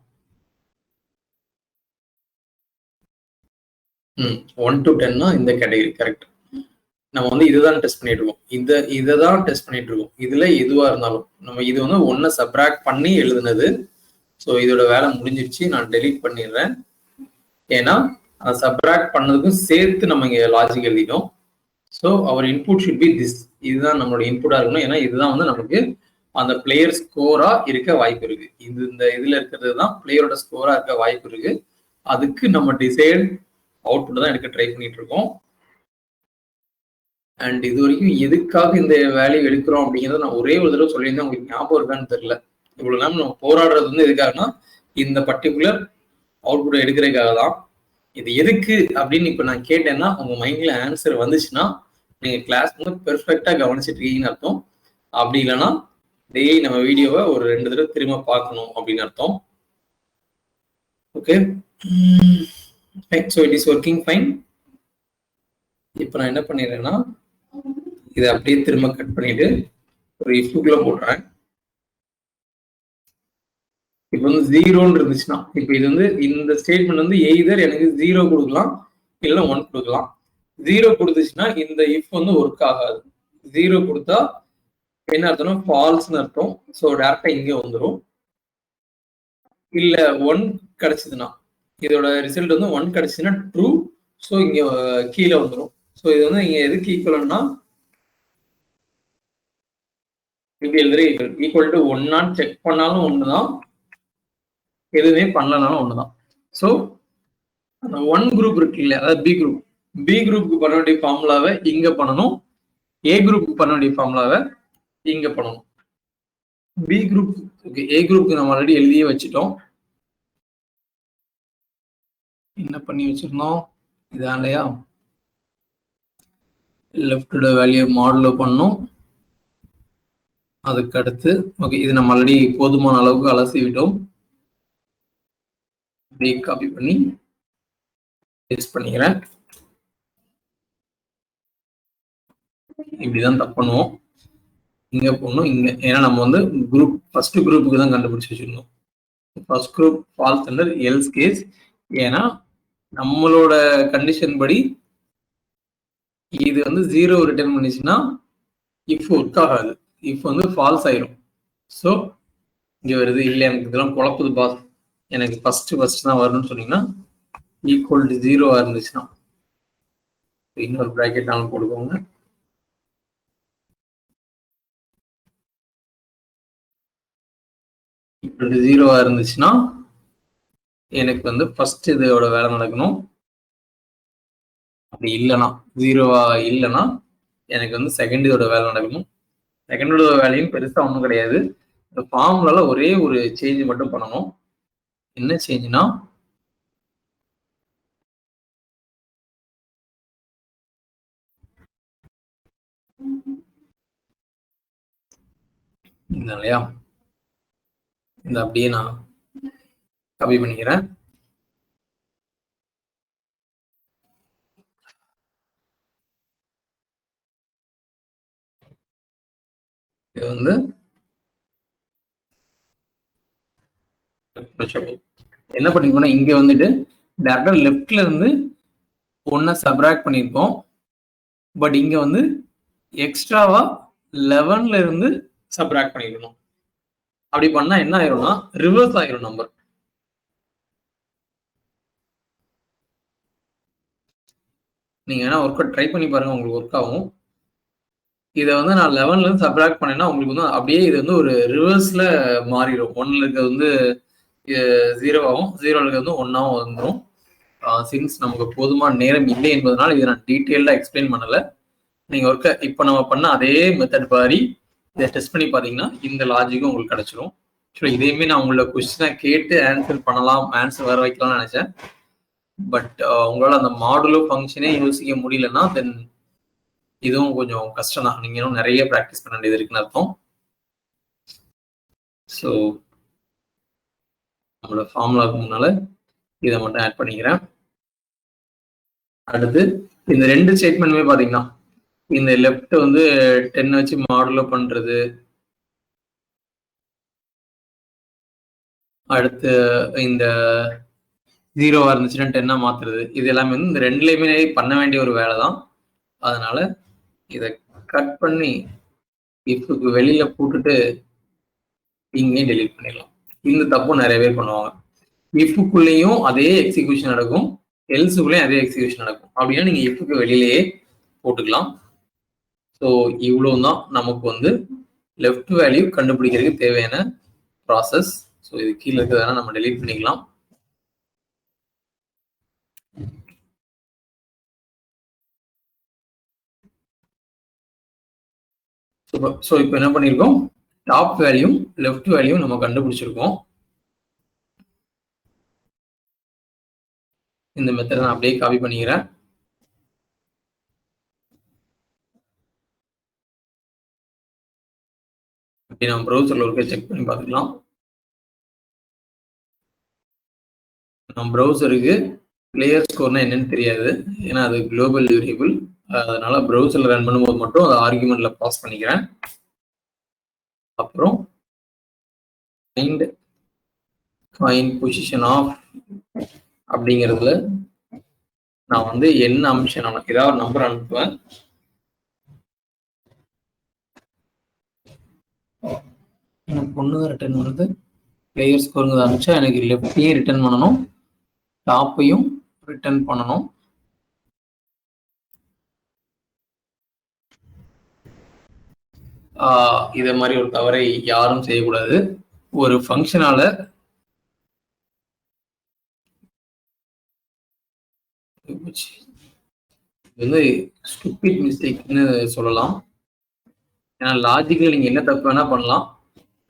1 to 10னா இந்த கேட்டகரி கரெக்ட். நம்ம வந்து இதுதான் டெஸ்ட் பண்ணிட்டு இருக்கோம். இதை தான் டெஸ்ட் பண்ணிட்டு இருக்கோம். இதுல எதுவா இருந்தாலும் நம்ம இது வந்து 1 சப்ராக்ட் பண்ணி எழுதுனது. ஸோ இதோட வேலை முடிஞ்சிருச்சு. நான் டெலீட் பண்ணிடுறேன். ஏன்னா சப்ராக்ட் பண்ணதுக்கும் சேர்த்து நம்ம இங்க லாஜிக் எழுதிட்டோம். So our input should be this. இதுதான் நம்மளோட இன்புட்டா இருக்கணும். ஏன்னா இதுதான் வந்து நமக்கு அந்த பிளேயர் ஸ்கோரா இருக்க வாய்ப்பு இருக்கு. இந்த இதுல இருக்கிறது தான் பிளேயரோட ஸ்கோரா இருக்க வாய்ப்பு இருக்கு. அதுக்கு நம்ம டிசைட் அவுட்புட் தான் எடுக்க ட்ரை பண்ணிட்டு இருக்கோம். அண்ட் இது வரைக்கும் எதுக்காக இந்த வேல்யூ எடுக்கிறோம் அப்படிங்கிறத நான் ஒரே ஒரு தடவை சொல்லியிருந்தேன். உங்களுக்கு ஞாபகம் இருக்கான்னு தெரியல. இவ்வளவு நேரம் நம்ம போராடுறது வந்து எதுக்காகனா இந்த பர்டிகுலர் அவுட்புட் எடுக்கிறதுக்காக தான். இது எதுக்கு அப்படின்னு இப்ப நான் கேட்டேன்னா உங்க மைண்ட்ல ஆன்சர் வந்துச்சுன்னா நீங்க கிளாஸ் வந்து பெர்ஃபெக்டா கவனிச்சுட்டு இருக்கீங்கன்னு அர்த்தம். அப்படி இல்லைன்னா டெய்லி நம்ம வீடியோவை ஒரு 2 தடவை திரும்ப பார்க்கணும் அப்படின்னு அர்த்தம். Okay, so it is working fine. இப்போ நான் என்ன பண்ணிடுறேன்னா இதை அப்படியே திரும்ப கட் பண்ணிட்டு ஒரு இஃப்குள்ள போடுறேன். இப்போ வந்து 0ன்னு இருந்துச்சுன்னா இப்போ இது வந்து இந்த ஸ்டேட்மெண்ட் வந்து எய்தர் எனக்கு 0 கொடுக்கலாம் இல்லைன்னா 1 கொடுக்கலாம். 0 கொடுத்துச்சுன்னா இந்த இஃப் வந்து ஒர்க் ஆகாது. 0 கொடுத்தா என்ன அர்த்தம்னா ஃபால்ஸ்னு அர்த்தம். ஸோ டேரக்டா இங்கே வந்துடும். இல்ல 1 கிடைச்சதுன்னா இதோட ரிசல்ட் வந்து 1 கிடைச்சதுன்னா ட்ரூ. ஸோ இங்க கீழே வந்துடும். ஸோ இது வந்து இங்க எதுக்கு ஈக்குவல்னா இப்படி எழுதுற ஈக்குவல் டு 1 செக் பண்ணாலும் ஒண்ணுதான், எதுவுமே பண்ணலனாலும் ஒண்ணுதான். ஸோ அந்த 1 குரூப் இருக்கு இல்லையா, அதாவது பி குரூப்புக்கு பண்ண வேண்டிய ஃபார்முலாவை இங்க பண்ணணும், ஏ குரூப்புக்கு பண்ண வேண்டிய ஃபார்முலாவை இங்க பண்ணணும். பி குரூப் ஓகே, ஏ குரூப்புக்கு நம்ம ஆல்ரெடி எழுதியே வச்சுட்டோம். என்ன பண்ணி வச்சிருந்தோம் இதான் இல்லையா, லெஃப்டோட வேல்யூ மாடுலோ பண்ணோம். அதுக்கு அடுத்து ஓகே, இது நம்ம ஆல்ரெடி போதுமான அளவுக்கு அலசி விட்டோம். அப்படியே காப்பி பண்ணி பேஸ்ட் பண்ணிக்கிறேன். இப்படிதான் தப்பு பண்ணுவோம். இங்க போடணும் இங்க, ஏன்னா நம்ம வந்து குரூப் ஃபர்ஸ்ட் குரூப்புக்கு தான் கண்டுபிடிச்சு வச்சிருந்தோம். First group falls under else case. ஏன்னா நம்மளோட கண்டிஷன் படி இது வந்து 0 ரிட்டர்ன் பண்ணிச்சுன்னா இஃப் ஒர்க் ஆகாது, இஃப் வந்து ஃபால்ஸ் ஆயிரும். ஸோ இங்க வருது இல்லை எனக்கு இதெல்லாம் குழப்புது பாஸ், எனக்கு ஃபர்ஸ்ட் தான் வரணும்னு சொன்னீங்கன்னா ஈக்குவல் டு 0 இருந்துச்சுன்னா இன்னொரு பிராக்கெட் நாங்கள் போடுவோங்க. ஈக்குவல் டு 0 இருந்துச்சுன்னா எனக்கு வந்து ஃபர்ஸ்ட் இதோட வேலை நடக்கணும். அப்படி இல்லைன்னா 0 இல்லைன்னா எனக்கு வந்து செகண்ட் இதோட வேலை நடக்கணும். செகண்டோட வேலையும் பெருசா ஒன்றும் கிடையாது. இந்த ஃபார்முலால ஒரே ஒரு சேஞ்ச் மட்டும் பண்ணணும். என்ன சேஞ்ச்னா இல்லையா, இந்த அப்படியே நான் காப்பி பண்ணிக்கிறேன். இது வந்து என்ன பண்ணிருக்கோம்னா இங்க வந்துட்டு டேரக்டா லெஃப்ட்ல இருந்து 1 சப்ராக்ட் பண்ணிருக்கோம். பட் இங்க வந்து எக்ஸ்ட்ராவா 11ல இருந்து சப்ராக்ட் பண்ணிருக்கணும். அப்படி பண்ணா என்ன ஆயிரும்னா ரிவர்ஸ் ஆயிரும் நம்பர். நீங்க வேணா ஒர்க் அவுட் ட்ரை பண்ணி பாருங்க, உங்களுக்கு ஒர்க் ஆகும். இதை வந்து நான் 11ல இருந்து சப்ராக்ட் பண்ணேன்னா உங்களுக்கு வந்து அப்படியே இது வந்து ஒரு ரிவர்ஸ்ல மாறிடும். 1ல இருக்கிறது வந்து 0 ஆகும், 0ல இருக்கிறது வந்து 1ஆவும் வந்துடும். சின்ஸ் நமக்கு போதுமான நேரம் இல்லை என்பதனால இதை நான் டீட்டெயில்டா எக்ஸ்பிளைன் பண்ணல. நீங்க ஒர்க்க இப்போ நம்ம பண்ண அதே மெத்தட் மாதிரி இதை டெஸ்ட் பண்ணி பார்த்தீங்கன்னா இந்த லாஜிக்கும் உங்களுக்கு கிடைச்சிடும். இதையுமே நான் உங்களோட கொஸ்டினை கேட்டு ஆன்சர் பண்ணலாம், ஆன்சர் வர வைக்கலாம்னு நினைச்சேன். பட் உங்களால் அந்த மாடுலோ ஃபங்க்ஷனே யோசிக்க முடியலன்னா தென் இதுவும் கொஞ்சம் கஷ்டம் தான். நீங்க இன்னும் நிறைய ப்ராக்டிஸ் பண்ண வேண்டியது இருக்குன்னு அர்த்தம். ஸோ நம்மளோட ஃபார்முலாவுக்கு முன்னால இதை மட்டும் ஆட் பண்ணிக்கிறேன். அடுத்து இந்த 2 ஸ்டேட்மெண்ட்டுமே பார்த்தீங்கன்னா இந்த லெஃப்ட் வந்து 10 வச்சு மாடுலோ பண்றது, அடுத்து இந்த 0வா இருந்துச்சுன்னா 10ஆ மாத்துறது, இது எல்லாமே வந்து இந்த 2லயுமே பண்ண வேண்டிய ஒரு வேலை தான். அதனால இதை கட் பண்ணி இஃப்க்கு வெளியில போட்டுட்டு இங்கேயும் டெலீட் பண்ணிடலாம். இந்த தப்பும் நிறைய பேர் பண்ணுவாங்க. இஃப்க்குள்ளேயும் அதே எக்ஸிக்யூஷன் நடக்கும், எல்ஸுக்குள்ளேயும் அதே எக்ஸிக்யூஷன் நடக்கும். அப்படின்னா நீங்க இஃப்க்கு வெளியிலேயே போட்டுக்கலாம். ஸோ இவ்வளவு தான் நமக்கு வந்து லெஃப்ட் வேல்யூ கண்டுபிடிக்கிறதுக்கு தேவையான ப்ராசஸ். ஸோ இது கீழே இருக்கிறதால நம்ம டெலீட் பண்ணிக்கலாம். ஸோ இப்போ என்ன பண்ணியிருக்கோம், டாப் வேல்யூ லெஃப்ட் வேல்யூ நம்ம கண்டுபிடிச்சிருக்கோம். இந்த மெத்தட் நான் அப்படியே காப்பி பண்ணிக்கிறேன். அப்படி நம்ம ப்ரௌசர்ல இருக்க செக் பண்ணி பார்த்துக்கலாம். நம்ம ப்ரௌசருக்கு பிளேயர் ஸ்கோர்னா என்னன்னு தெரியாது, ஏன்னா அது குளோபல் வேரியபிள். அதனால ப்ரௌசர்ல ரன் பண்ணும்போது மட்டும் அதை ஆர்குமெண்ட்ல பாஸ் பண்ணிக்கிறேன். அப்புறம் ஃபைண்ட் பொசிஷன் ஆஃப் அப்படிங்கிறதுல நான் வந்து என்ன அம்சம் ஏதாவது ஒரு நம்பர் அனுப்புவேன். எனக்கு ஒன்று ரிட்டர்ன் பண்ணுது, பிளேயர் ஸ்கோருங்கிறத அனுப்பிச்சா எனக்கு லெஃப்டையும் ரிட்டர்ன் பண்ணணும், டாப்பையும் ரிட்டர்ன் பண்ணணும். இதை மாதிரி ஒரு தவறை யாரும் செய்யக்கூடாது. ஒரு ஃபங்க்ஷனால வந்து ஸ்டூபிட் மிஸ்டேக்னு சொல்லலாம். ஏன்னா லாஜிக்கல நீங்க என்ன தப்பு வேணா பண்ணலாம்,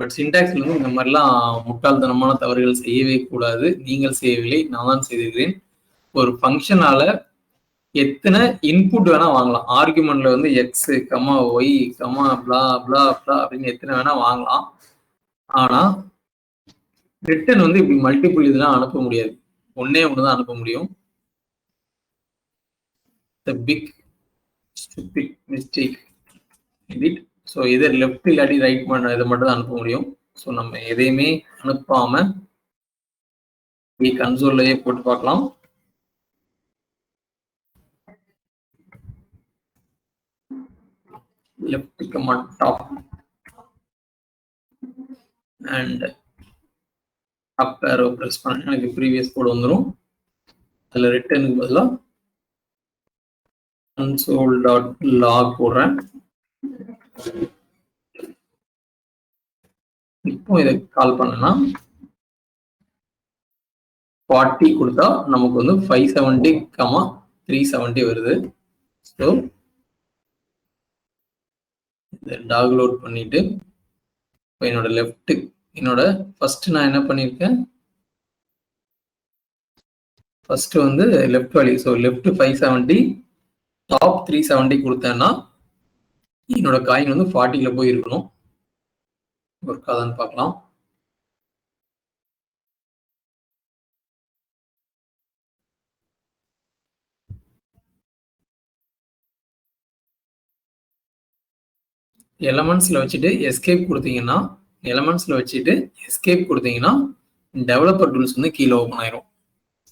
பட் சின்டாக்ஸ்ல வந்து இந்த மாதிரிலாம் முட்டாள்தனமான தவறுகள் செய்யவே கூடாது. நீங்கள் செய்யவில்லை, நான் தான் செய்திருக்கிறேன். ஒரு ஃபங்க்ஷனால எத்தனை இன்புட் வேணா வாங்கலாம். ஆர்குமெண்ட்ல வந்து எக்ஸ் கமா ஒய் கமா பிளா பிளா பிளா அப்படின்னு எத்தனை வேணா வாங்கலாம். ஆனா ரிட்டர்ன் வந்து இப்படி மல்டிபிள் இதெல்லாம் அனுப்ப முடியாது, ஒன்னே ஒண்ணுதான் அனுப்ப முடியும். The big stupid mistake edit. So இதை லெஃப்ட் இல்லாட்டி ரைட் பண்ண இதை மட்டும் தான் அனுப்ப முடியும். ஸோ நம்ம எதையுமே அனுப்பாம கன்சோல்லையே போட்டு பார்க்கலாம். Left command top and up aero press பண்ண எனக்கு ப்ரீவியஸ் கோட் வந்துடும். அதில் ரிட்டர்னுக்கு பதிலாக console.log போடுறேன். இப்போ இதை கால் பண்ணனா 40 கொடுத்தா நமக்கு வந்து 570, 370 வருது. ஸோ இதை டாக் லோட் பண்ணிட்டு இப்போ என்னோட லெஃப்ட் என்னோட ஃபர்ஸ்ட் நான் என்ன பண்ணியிருக்கேன், ஃபர்ஸ்ட் வந்து left value. So left 570, top 370 கொடுத்தேன்னா என்னோட காயின் வந்து 40ல போய் இருக்கணும். ஒர்க் ஆதான்னு பார்க்கலாம். எலமெண்ட்ஸ்ல வச்சுட்டு எஸ்கேப் கொடுத்தீங்கன்னா டெவலப்பர் டூல்ஸ் வந்து கீழே ஓப்பன் ஆயிரும்.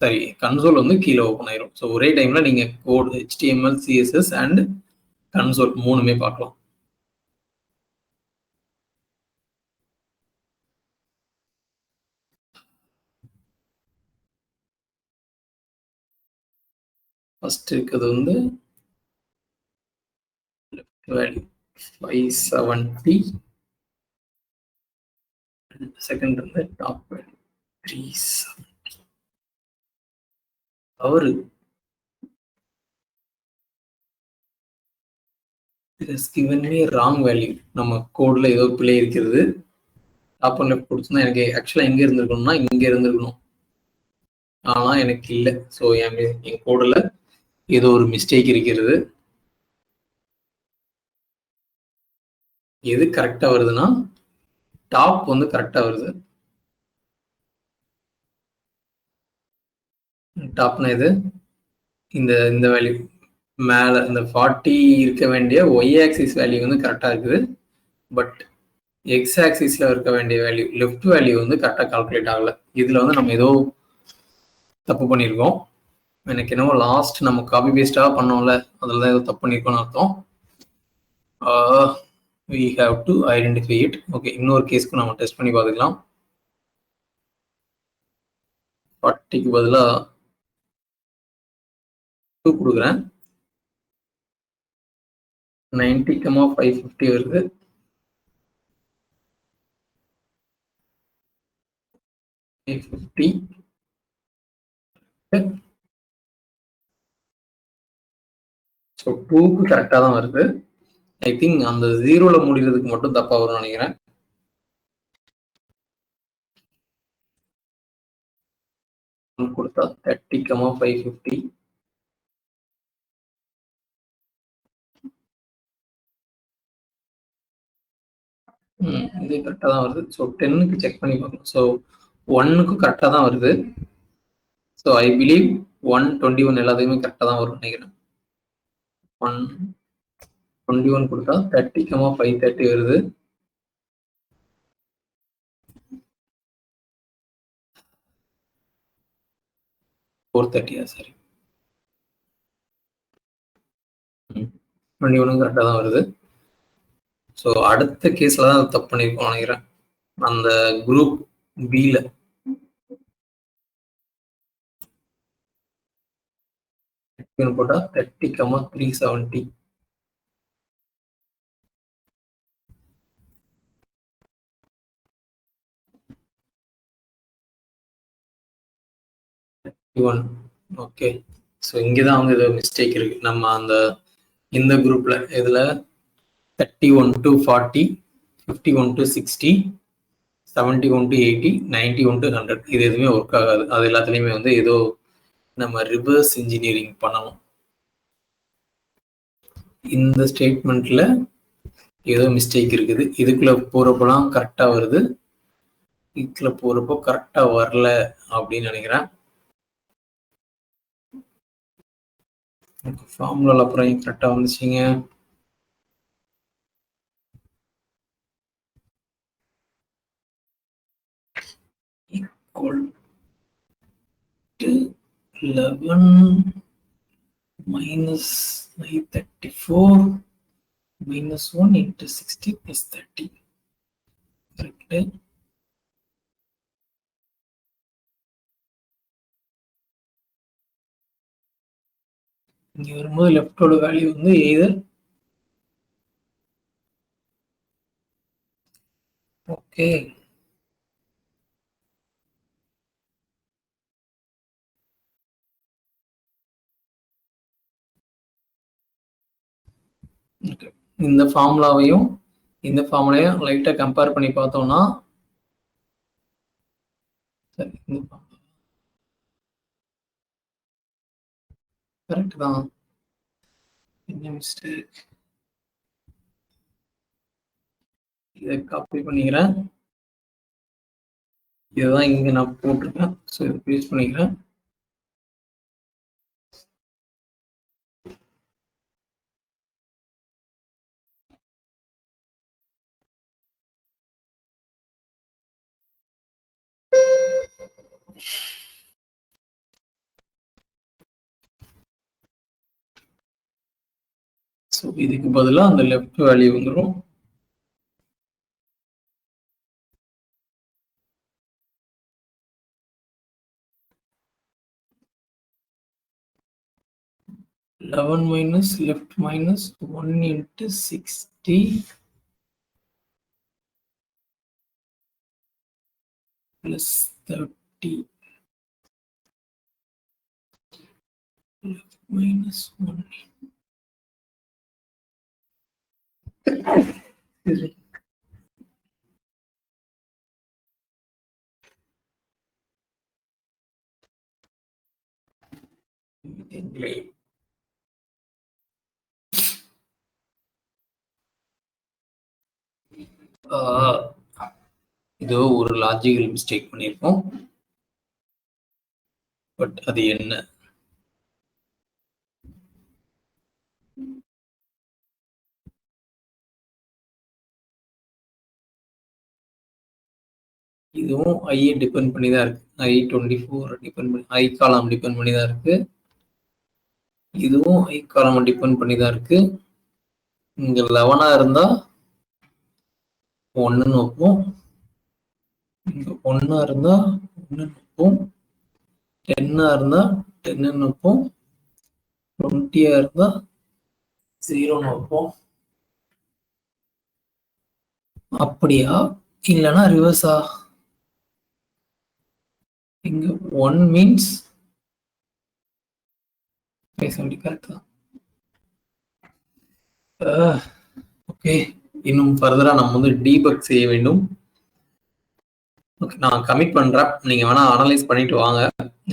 சரி, கன்சோல் வந்து கீழே ஓப்பன் ஆயிரும். ஸோ ஒரே டைம்ல நீங்க code HTML, CSS and console மூணுமே பார்க்கலாம். ஃபர்ஸ்ட் இருக்கிறது வந்து லெஃப்ட் வேல்யூ 570, செகண்ட் வந்து டாப் வேல்யூ 370. அவரு ராங் வேல்யூ, நம்ம கோட்ல ஏதோ பிழை இருக்கிறது. டாப் அண்ட் லெஃப்ட் கொடுத்துருந்தா எனக்கு ஆக்சுவலா எங்க இருந்திருக்கணும்னா இங்க இருந்திருக்கணும், ஆனா எனக்கு இல்லை. ஸோ என் கோடில் ஏதோ ஒரு மிஸ்டேக் இருக்கிறது. எது கரெக்டா வருதுன்னா டாப் வந்து கரெக்டா வருது. டாப்னா இது இந்த இந்த வேல்யூ மேல இந்த 40 இருக்க வேண்டிய ஒய் ஆக்சிஸ் வேல்யூ வந்து கரெக்டா இருக்குது. பட் எக்ஸ் ஆக்சிஸ்ல இருக்க வேண்டிய வேல்யூ லெஃப்ட் வேல்யூ வந்து கரெக்டா கால்குலேட் ஆகல. இதுல வந்து நம்ம ஏதோ தப்பு பண்ணியிருக்கோம். எனக்கு என்னவோ லாஸ்ட் நம்ம காப்பி பேஸ்டாக பண்ணோம்ல, அதில் தான் ஏதோ தப்பு பண்ணியிருக்கோம்னு அர்த்தம். we have to identify it. Okay, இன்னொரு கேஸ்க்கு நம்ம டெஸ்ட் பண்ணி பார்த்துக்கலாம். 40க்கு பதிலாக 2 கொடுக்குறேன். 90,550 வருது. ஸோ 2க்கு கரெக்டாக தான் வருது. ஐ திங்க் அந்த 0ல முடிகிறதுக்கு மட்டும் தப்பா வரும்னு நினைக்கிறேன். கொடுத்தா 30,550. இது கரெக்டாக தான் வருது. ஸோ 10க்கு செக் பண்ணி பார்க்கணும். ஸோ 1க்கு கரெக்டாக தான் வருது. ஸோ ஐ பிலீவ் 121 எல்லாத்தையுமே கரெக்டாக தான் வரும்னு நினைக்கிறேன். 121 கொடுத்தா 30,530 வருது. சரி, 21 கரெக்டாக தான் வருது. ஸோ அடுத்த கேஸ்ல தான் தப்பு பண்ணியிருக்கோம் நினைக்கிறேன். அந்த குரூப் பில போட்டா 30,370. ஓகே, ஸோ இங்கதான் வந்து ஏதோ மிஸ்டேக் இருக்கு. நம்ம அந்த இந்த குரூப்ல இதுல 31 to 40, 51 to 60, 71 to 80, 91 to 100 இது எதுவுமே ஒர்க் ஆகாது. அது எல்லாத்துலயுமே வந்து ஏதோ நம்ம ரிவர்ஸ் இன்ஜினியரிங் பண்ணணும். இந்த ஸ்டேட்மெண்ட்ல ஏதோ மிஸ்டேக் இருக்குது. இதுக்குள்ள போறப்பெல்லாம் கரெக்டா வருது, இதுல போறப்போ கரெக்டா வரல அப்படின்னு நினைக்கிறேன். ஃபார்முலால அப்புறம் கரெக்டா வந்துச்சுங்க. equal to 11 minus 934 minus 1 into 60 plus 30. Correct. இங்க வரும்போது லெஃப்டோட வேல்யூ வந்து எய்தர் ஓகே இந்த ஃபார்முலாவையும் இந்த ஃபார்முலையும் லைட்டா கம்பேர் பண்ணி பார்த்தோம்னா சரி கரெக்ட் தான். என்ன மிஸ்டேக்? இதை காப்பி பண்ணிக்கிறேன். இதுதான் இங்க நான் போட்டிருக்கேன். ஸோ இதை பேஸ்ட் பண்ணிக்கிறேன். ஸோ இதுக்கு பதிலாக அந்த லெஃப்ட் வேல்யூ வந்துடும். Eleven minus left minus 1 into 60 plus 30 left minus 1. இதோ ஒரு லாஜிக்கல் மிஸ்டேக் பண்ணியிருக்கோம். பட் அது என்ன? இதுவும் ஐயை டிபெண்ட் பண்ணி தான் இருக்கு. I24 டிபெண்ட் பண்ணி, ஐ காலம் டிபெண்ட் பண்ணி தான் இருக்கு. இதுவும் ஐ காலம் டிபெண்ட் பண்ணி தான் இருக்கு. இங்க 11 இருந்தா 1ன்னு வைப்போம். இங்க 1 இருந்தா 1ன்னு வைப்போம். 10 இருந்தா 10ன்னு வைப்போம். 20 இருந்தா 0ன்னு வைப்போம். அப்படியா இல்லைன்னா ரிவர்ஸா? இங்க 1 மீன்ஸ் 570 கரெக்டா? ஓகே, இன்னும் ஃபர்தரா நம்ம வந்து டீபக் செய்ய வேண்டும். ஓகே, நான் கமிட் பண்றேன். நீங்க வேணா அனலைஸ் பண்ணிட்டு வாங்க.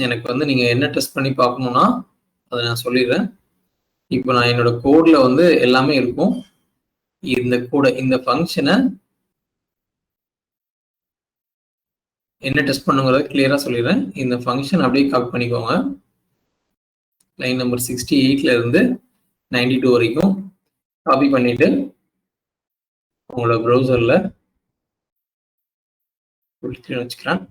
எனக்கு வந்து நீங்க என்ன டெஸ்ட் பண்ணி பார்க்கணும்னா அதை நான் சொல்லிடுறேன். இப்போ நான் என்னோட கோட்ல வந்து எல்லாமே இருக்கும். இந்த கோட இந்த ஃபங்க்ஷனை என்ன டெஸ்ட் பண்ணுங்கிறத கிளியரா சொல்லிடுறேன். இந்த ஃபங்க்ஷன் அப்படியே காப்பி பண்ணிக்கோங்க. லைன் நம்பர் 68ல இருந்து 92 வரைக்கும் காப்பி பண்ணிட்டு உங்களோட ப்ரௌசர்ல வச்சுக்கிறேன்.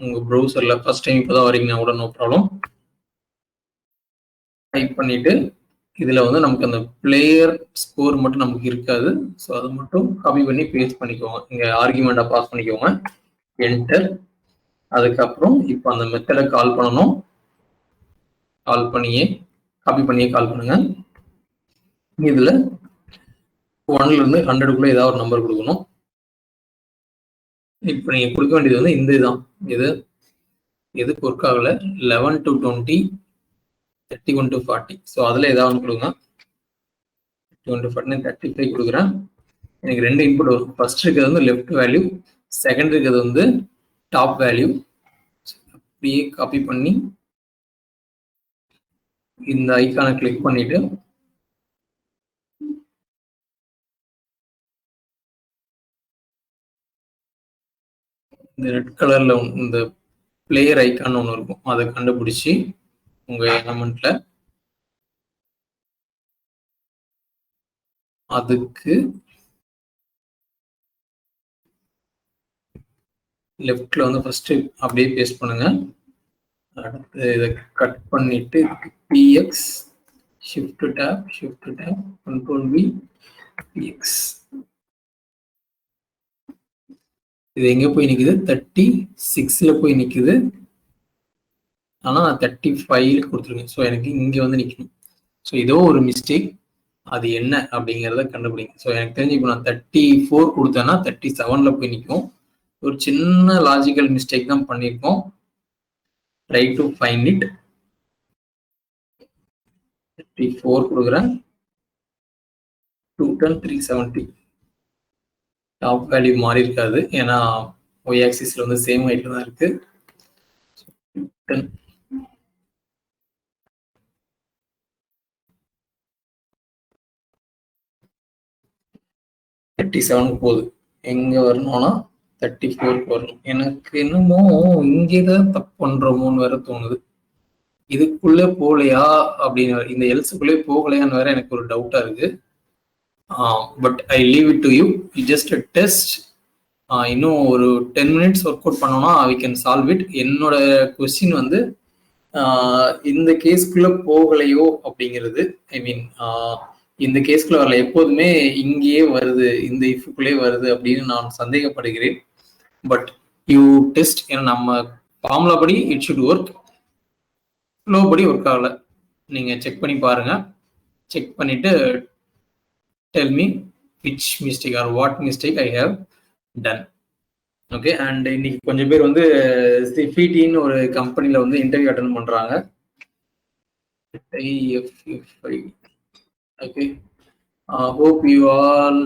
உங்க ப்ரௌசர்ல ஃபர்ஸ்ட் டைம் இப்போதான் வரீங்கன்னா கூட நோ ப்ராப்ளம். டைப் பண்ணிட்டு இதுல வந்து நமக்கு அந்த பிளேயர் ஸ்கோர் மட்டும் நமக்கு இருக்காது. ஸோ அதை மட்டும் காப்பி பண்ணி பேஸ்ட் பண்ணிக்கோங்க. இங்க ஆர்குமெண்டா பாஸ் பண்ணிக்கோங்க. என்டர். அதுக்கப்புறம் இப்போ அந்த மெத்தடை கால் பண்ணணும். கால் பண்ணியே கால் பண்ணுங்க. இதுல 1ல இருந்து 100க்குள்ள ஏதாவது ஒரு நம்பர் கொடுக்கணும். இப்போ நீங்க கொடுக்க வேண்டியது வந்து இந்த இதுதான். எதுக்கு ஒர்க் ஆகல? 11 to 20, 31 to 40. ஸோ அதுல ஏதாவது ஒன்று கொடுங்க. 21 to 40, 35 கொடுக்குறேன். எனக்கு 2 இன்புட் வரும். ஃபர்ஸ்ட் இருக்கிறது வந்து லெஃப்ட் வேல்யூ, செகண்ட் இருக்கிறது வந்து டாப் வேல்யூ. அப்படியே காப்பி பண்ணி இந்த ஐக்கானை கிளிக் பண்ணிட்டு இந்த ரெட் கலர்ல இந்த பிளேயர் ஐக்கான் ஒன்று இருக்கும். அதை கண்டுபிடிச்சி உங்க எலமெண்ட்ல அதுக்கு லெஃப்ட்ல வந்து ஃபர்ஸ்ட் அப்படியே பேஸ்ட் பண்ணுங்க. அடுத்து இதை கட் பண்ணிட்டு px shift tab control V px. இது எங்க போய் நிக்குது? 36ல போய் நிக்குது. ஆனா நான் 35 கொடுத்துருக்கேன். ஸோ எனக்கு இங்க வந்து நிக்கணும். ஸோ ஏதோ ஒரு மிஸ்டேக், அது என்ன அப்படிங்கிறத கண்டுபிடிங்க. ஸோ எனக்கு தெரிஞ்சு இப்போ நான் 34 கொடுத்தேன்னா 37ல போய் நிற்கும். ஒரு சின்ன லாஜிக்கல் மிஸ்டேக் தான் பண்ணியிருக்கோம். Try to find it. 34 கொடுக்குறேன். 210 370. டாப் வேல்யூ மாறி இருக்காது, ஏன்னா ஒய் ஆக்சிஸ்ல வந்து சேம் ஹைட்ல தான் இருக்கு. 37 போகுது. எங்க வரணும்னா 34 வரணும். எனக்கு என்னமோ இங்கேதான் தப்பு பண்றோமோன்னு வேற தோணுது. இதுக்குள்ள போகலையா அப்படின்னு, இந்த எல்ஸுக்குள்ளே போகலையான்னு வேற எனக்கு ஒரு டவுட்டா இருக்கு. But I leave it to you. Just test. இன்னும் ஒரு 10 minutes ஒர்க் அவுட் பண்ணோம்னா வி கேன் சால்வ் இட். என்னோட கொஸ்டின் வந்து இந்த கேஸ்க்குள்ள போகலையோ அப்படிங்கிறது. ஐ மீன் இந்த கேஸ்க்குள்ள வரல, எப்போதுமே இங்கேயே வருது, இந்த இஃப்குள்ளே வருது அப்படின்னு நான் சந்தேகப்படுகிறேன். But you test. ஏன்னா நம்ம ஃபார்முலா படி இட் ஷுட் ஒர்க், ஃப்ளோ படி ஒர்க் ஆகல. நீங்க செக் பண்ணி பாருங்க. செக் பண்ணிட்டு tell me which mistake or what mistake I have done. Okay. And இன்னைக்கு கொஞ்சம் பேர் வந்து சிஃபிடின்னு ஒரு கம்பெனில வந்து இன்டர்வியூ அட்டெண்ட் பண்றாங்க. Okay, hope you all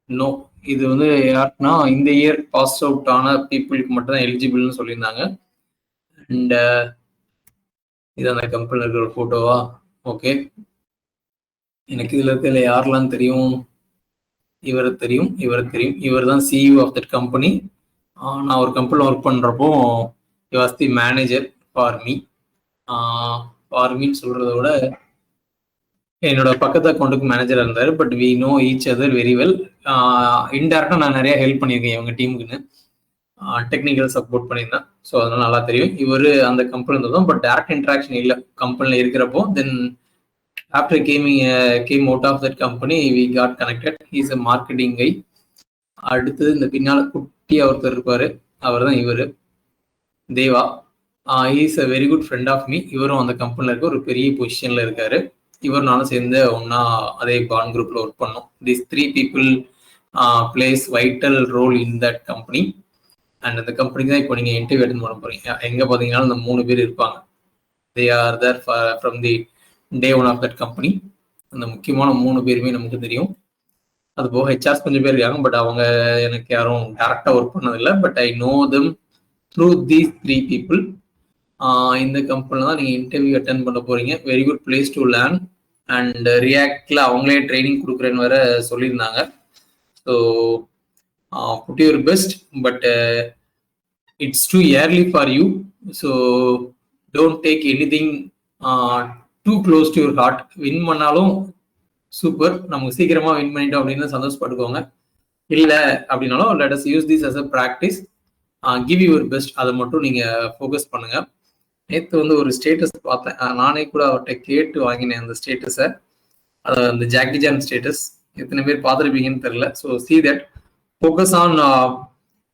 know. இது வந்து யாருக்குன்னா இந்த இயர் பாஸ் அவுட் ஆன பீப்புளுக்கு மட்டும் தான் எலிஜிபிள்னு சொல்லியிருந்தாங்க. அண்ட் இது அந்த கம்பெனியில் இருக்கிற ஃபோட்டோவா? ஓகே, எனக்கு இதில் இருக்கிற யாரெல்லாம் தெரியும்? இவர் தெரியும், இவர் தான் சிஇஓ ஆஃப் தட் கம்பெனி. நான் ஒரு கம்பெனியில் ஒர்க் பண்ணுறப்போ he was the manager for me. ஃபார்மின்னு சொல்கிறத விட என்னோட பக்கத்து அக்கௌண்ட்டுக்கு மேனேஜராக இருந்தார். But we know each other very well. இன்டேரக்டாக நான் நிறைய ஹெல்ப் பண்ணியிருக்கேன் இவங்க டீமுக்குன்னு. டெக்னிக்கல் சப்போர்ட் பண்ணியிருந்தேன். ஸோ அதனால நல்லா தெரியும். இவர் அந்த கம்பெனி இருந்ததும், பட் டேரக்ட் இன்ட்ராக்ஷன் இல்லை கம்பெனியில் இருக்கிறப்போ. Then after came out of that company we got connected. He's a marketing guy. அடுத்தது இந்த பின்னால் குட்டியாக ஒருத்தர் இருப்பார், அவர் தான் இவர், Deva. Is a very good friend of me. இவரும் அந்த கம்பெனியில் இருக்க ஒரு பெரிய பொசிஷனில் இருக்காரு. இவர் நானும் சேர்ந்து ஒன்னா அதே பாண்ட் குரூப்ல ஒர்க் பண்ணோம். This 3 people plays vital role in that company. And அந்த கம்பெனிக்கு தான் இப்போ நீங்கள் இன்டர்வியூ அட்டெண்ட் பண்ண போறீங்க. எங்கே பார்த்தீங்கன்னா அந்த 3 பேர் இருப்பாங்க. They are there from the day one of that company. அந்த முக்கியமான 3 பேருமே நமக்கு தெரியும். அது போக ஹெச்ஆர்ஸ் கொஞ்சம் பேர் இருக்காங்க, பட் அவங்க எனக்கு யாரும் டேரக்டாக ஒர்க் பண்ணதில்லை. But I know them through these 3 people. இந்த கம்பெனியில் தான் நீங்கள் இன்டர்வியூ அட்டெண்ட் பண்ண போறீங்க. Very good place to learn. And ரியாக்ட்ல அவங்களே ட்ரைனிங் கொடுக்குறேன்னு வேற சொல்லியிருந்தாங்க. So put your best. But it's too early for you. So don't take anything too close to your heart. Win பண்ணாலும் சூப்பர், நமக்கு சீக்கிரமா வின் பண்ணிட்டோம் அப்படின்னு சந்தோஷப்பட்டுக்கோங்க. இல்லை அப்படின்னாலும் let us use this as a practice. Give your best. அதை மட்டும் நீங்கள் ஃபோக்கஸ் பண்ணுங்க. நேற்று வந்து ஒரு ஸ்டேட்டஸ் பார்த்தேன், நானே கூட அவர்கிட்ட கேட்டு வாங்கினேன் அந்த ஸ்டேட்டஸை. அந்த ஜாக்கி ஜான் ஸ்டேட்டஸ் எத்தனை பேர் பார்த்துருப்பீங்கன்னு தெரியல. So see that, focus on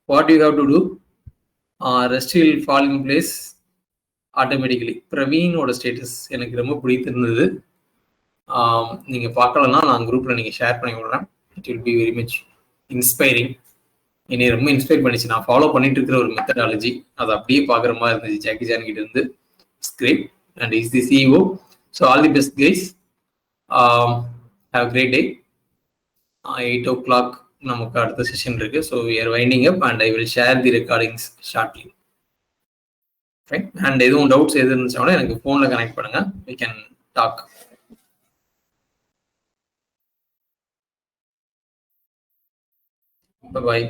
what you have to do, rest will fall in place automatically. பிரவீனோட ஸ்டேட்டஸ் எனக்கு ரொம்ப பிடித்திருந்தது. நீங்கள் பார்க்கலன்னா நான் குரூப்பில் நீங்கள் ஷேர் பண்ணி விடுறேன். It will be very much inspiring. என்னை ரொம்ப இன்ஸ்பைர் பண்ணிச்சு. நான் ஃபாலோ பண்ணிட்டு இருக்கிற ஒரு மெத்தடாலஜி, அதை அப்படியே பார்க்குற மாதிரி இருந்துச்சு ஜாக்கி ஜான் கிட்ட இருந்து. It's great and is the CEO. So all the best guys. Have great day. 8 o'clock நமக்கு அடுத்த செஷன் இருக்கு. So we are winding up and I will share the recordings shortly. Right? And எதுவும் doubts எது இருந்துச்சுன்னா எனக்கு ஃபோனில் connect பண்ணுங்க. We can talk. Bye bye.